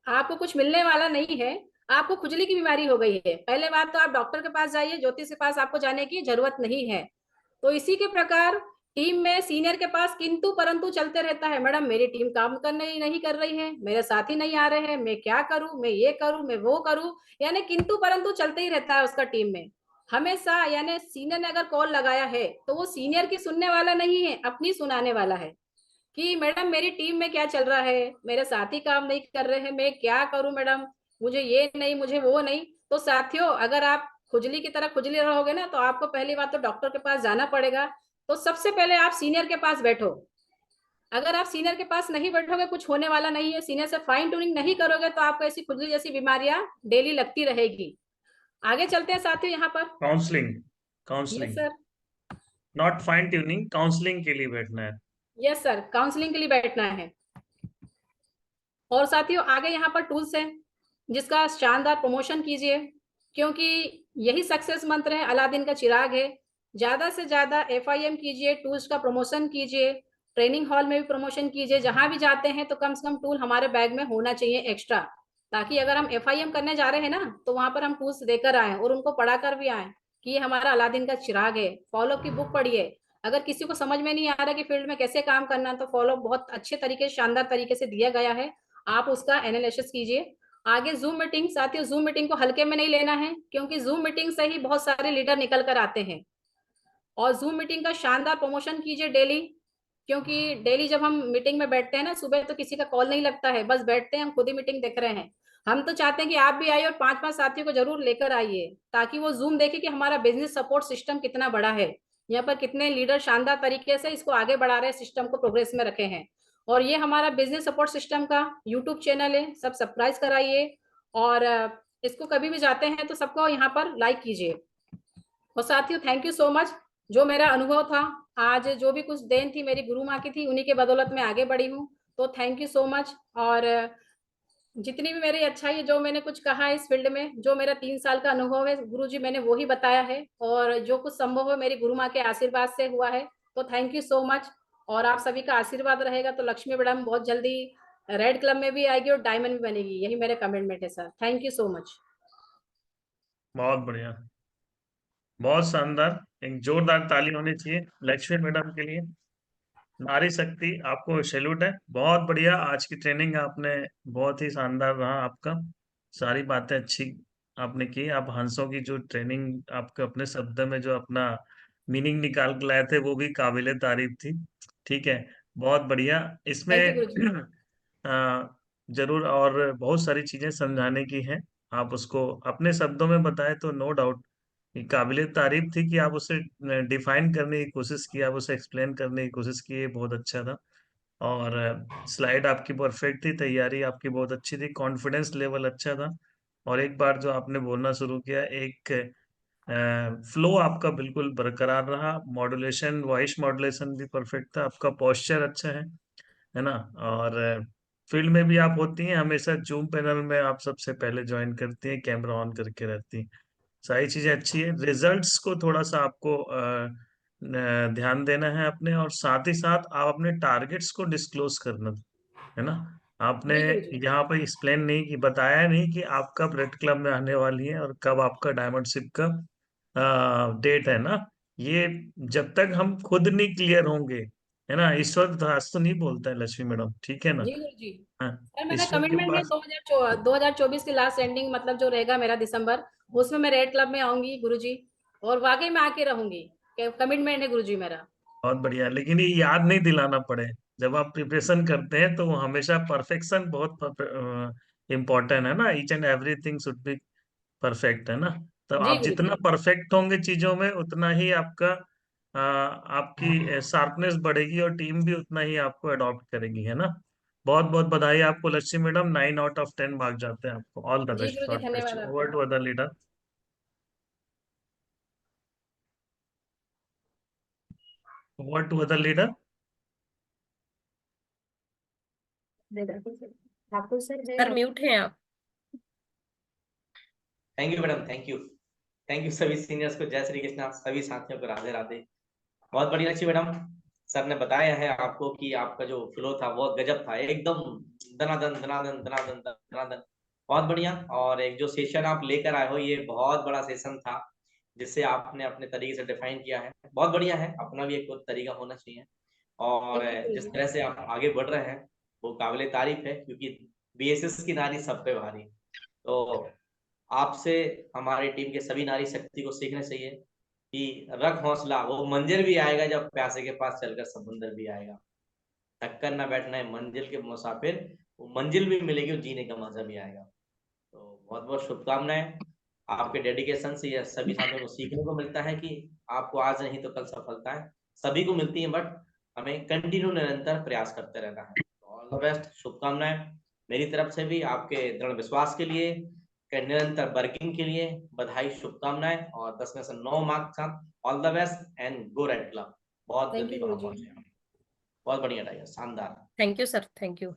आपको कुछ मिलने वाला नहीं है, आपको खुजली की बीमारी हो गई है। पहले बात तो आप डॉक्टर के पास जाइए, ज्योतिष के पास आपको जाने की जरूरत नहीं है। तो इसी के प्रकार टीम में सीनियर के पास किंतु परंतु चलते रहता है, मैडम मेरी टीम काम करने ही नहीं कर रही है, मेरे साथी नहीं आ रहे हैं, मैं क्या करूं, मैं ये करूं, मैं वो करूं, यानी किंतु परंतु चलते ही रहता है उसका टीम में हमेशा। यानी सीनियर ने अगर कॉल लगाया है तो वो सीनियर की सुनने वाला नहीं है, अपनी सुनाने वाला है कि मैडम मेरी टीम में क्या चल रहा है, मेरे साथी काम नहीं कर रहे हैं, मैं क्या करूं मैडम, मुझे ये नहीं, मुझे वो नहीं। तो साथियों, अगर आप खुजली की तरह खुजली रहोगे ना, तो आपको पहली बात तो डॉक्टर के पास जाना पड़ेगा। तो सबसे पहले आप सीनियर के पास बैठो। अगर आप सीनियर के पास नहीं बैठोगे, कुछ होने वाला नहीं है, सीनियर से फाइन ट्यूनिंग नहीं करोगे, तो आपको ऐसी खुजली जैसी बीमारियां डेली लगती रहेगी। आगे चलते हैं साथियों यहाँ पर। Counselling, yes counselling, sir, not fine tuning, counselling के लिए बैठना है। यस सर, काउंसलिंग के लिए बैठना है। और साथियों, आगे यहाँ पर टूल्स है जिसका शानदार प्रमोशन कीजिए, क्योंकि यही सक्सेस मंत्र है, अलादीन का चिराग है। ज्यादा से ज्यादा FIM कीजिए, टूल्स का प्रमोशन कीजिए, ट्रेनिंग हॉल में भी प्रमोशन कीजिए। जहां भी जाते हैं तो कम से कम टूल हमारे बैग में होना चाहिए एक्स्ट्रा, ताकि अगर हम FIM करने जा रहे हैं ना, तो वहां पर हम टूल्स देकर आए और उनको पढ़ा कर भी आए कि ये हमारा अलादीन का चिराग है। फॉलो की बुक पढ़िए। अगर किसी को समझ में नहीं आ रहा कि फील्ड में कैसे काम करना, तो फॉलो बहुत अच्छे तरीके से, शानदार तरीके से दिया गया है, आप उसका एनालिसिस कीजिए। आगे जूम मीटिंग, साथियों जूम मीटिंग को हल्के में नहीं लेना है, क्योंकि जूम मीटिंग से ही बहुत सारे लीडर निकल कर आते हैं। और जूम मीटिंग का शानदार प्रमोशन कीजिए डेली, क्योंकि डेली जब हम मीटिंग में बैठते हैं ना, सुबह तो किसी का कॉल नहीं लगता है, बस बैठते हैं, हम खुद ही मीटिंग देख रहे हैं। हम तो चाहते हैं कि आप भी आइए और 5-5 साथियों को जरूर लेकर आइए, ताकि वो जूम देखे कि हमारा बिजनेस सपोर्ट सिस्टम कितना बड़ा है, यहाँ पर कितने लीडर शानदार तरीके से इसको आगे बढ़ा रहे हैं, सिस्टम को प्रोग्रेस में रखे हैं। और ये हमारा बिजनेस सपोर्ट सिस्टम का यूट्यूब चैनल है, सब सब्सक्राइब कराइए। और इसको कभी भी जाते हैं तो सबको यहाँ पर लाइक कीजिए। और साथियों थैंक यू सो मच। जो मेरा अनुभव था आज, जो भी कुछ देन थी मेरी गुरु माँ की थी, उन्हीं के बदौलत मैं आगे बढ़ी हूँ। तो थैंक यू सो मच। और जितनी भी मेरी अच्छाई है, जो मैंने कुछ कहा है इस फील्ड में, जो मेरा 3 साल का अनुभव है, गुरु जी मैंने वो ही बताया है। और जो कुछ संभव है मेरी गुरु माँ के आशीर्वाद से हुआ है। तो थैंक यू सो मच। और आप सभी का आशीर्वाद रहेगा तो लक्ष्मी मैडम बहुत जल्दी रेड क्लब में भी आएगी और डायमंड भी बनेगी, यही मेरे कमिटमेंट है sir. Thank you so much. बहुत बढ़िया, बहुत शानदार। एक जोरदार ताली होनी चाहिए लक्ष्मी मैडम के लिए। नारी शक्ति, आपको सैल्यूट है। बहुत बढ़िया, आज की ट्रेनिंग आपने बहुत ही शानदार रहा आपका। सारी बातें अच्छी आपने की। आप हंसों की जो ट्रेनिंग आपके अपने शब्द में जो अपना मीनिंग निकाल के लाए थे, वो भी काबिले तारीफ थी। ठीक है, बहुत बढ़िया। इसमें थैंक यू गुरु जी। जरूर और बहुत सारी चीजें समझाने की हैं। आप उसको अपने शब्दों में बताए तो नो डाउट ये काबिले तारीफ थी कि आप उसे डिफाइन करने की कोशिश की, आप उसे एक्सप्लेन करने की कोशिश की, ये बहुत अच्छा था। और स्लाइड आपकी परफेक्ट थी, तैयारी आपकी बहुत अच्छी थी, कॉन्फिडेंस लेवल अच्छा था। और एक बार जो आपने बोलना शुरू किया, एक फ्लो आपका बिल्कुल बरकरार रहा। मॉड्यूलेशन, वॉइस मॉड्यूलेशन भी परफेक्ट था, आपका पोस्चर अच्छा है ना। और फील्ड में भी आप होती हैं हमेशा, जूम पैनल में आप सबसे पहले ज्वाइन करती हैं, कैमरा ऑन करके रहती हैं। सारी चीजें अच्छी है। रिजल्ट्स को थोड़ा सा आपको ध्यान देना है अपने, और साथ ही साथ आप अपने टारगेट्स को डिस्क्लोज करना है ना। आपने जी गुरु जी। यहाँ पर एक्सप्लेन नहीं की, बताया नहीं कि आप कब रेड क्लब में आने वाली हैं और कब आपका डायमंडशिप का डेट है ना। ये जब तक हम खुद नहीं क्लियर होंगे, है ना, ईश्वर तो नहीं बोलता है लक्ष्मी मैडम, ठीक है ना। जी गुरु जी। हाँ, सर मेरा ईश्वर के कमिटमेंट है पास। 2024 की लास्ट एंडिंग, मतलब जो रहेगा मेरा दिसंबर, उसमें मैं रेड क्लब में आऊंगी गुरु जी, और वाकई में आके रहूंगी। कमिटमेंट है गुरु जी मेरा। बहुत बढ़िया, लेकिन ये याद नहीं दिलाना पड़े। जब आप प्रिपरेशन करते हैं तो हमेशा परफेक्शन बहुत इम्पोर्टेंट है ना। Each and everything should be perfect, है ना। तो जी आप गुरु जी। जितना परफेक्ट होंगे चीजों में, उतना ही आपका आपकी शार्पनेस बढ़ेगी और टीम भी उतना ही आपको अडॉप्ट करेगी, है ना। बहुत बहुत बधाई आपको Lakshmi madam, 9 out of 10 mark जाते हैं आपको। ऑल द जी बेस्ट गुरु जी, फॉर धन्यवाद फ्यूचर। आपका। Over to other leader. Over to other leader. Thakur sir है सर आप। म्यूट हैं आप। Thank you madam, thank you. Thank you सभी सीनियर्स को, जय श्री कृष्णा, सभी साथियों को राधे राधे। बहुत बढ़िया लक्ष्मी मैडम, सर ने बताया है आपको कि आपका जो फ्लो था वो गजब था, एकदम दनादन दनादन दनादन दनादन। बहुत बढ़िया। और एक जो सेशन आप लेकर आए हो, ये बहुत बड़ा सेशन था, जिससे आपने अपने तरीके से डिफाइन किया है। बहुत बढ़िया है, अपना भी एक तरीका होना चाहिए। और थैंक यू गुरु जिस जी। तरह से आप आगे बढ़ रहे हैं वो काबिले तारीफ है, क्योंकि BSS की नारी सब पे भारी। तो आपसे हमारी टीम के सभी नारी शक्ति को सीखना चाहिए कि रख हौसला, वो मंजिल भी आएगा जब प्यासे के पास चलकर समुंदर भी आएगा। थककर ना बैठना है मंजिल के मुसाफिर, वो मंजिल भी मिलेगी और जीने का मजा भी आएगा। तो बहुत बहुत शुभकामनाएं। आपके डेडिकेशन से यह सभी साथियों को सीखने को मिलता है कि आपको आज नहीं तो कल सफलता है सभी को मिलती है, बट हमें कंटिन्यू निरंतर प्रयास करते रहना है। ऑल द बेस्ट, शुभकामनाएं मेरी तरफ से भी आपके दृढ़ विश्वास के लिए, निरंतर वर्किंग के लिए बधाई, शुभकामनाएं। और 10 में से 9 मार्क के साथ all the best and go red club. बहुत थैंक जल्दी यू गुरु वहां जी। पहुंचे हम। बहुत बढ़िया रहेगा, शानदार। Thank you sir, thank you.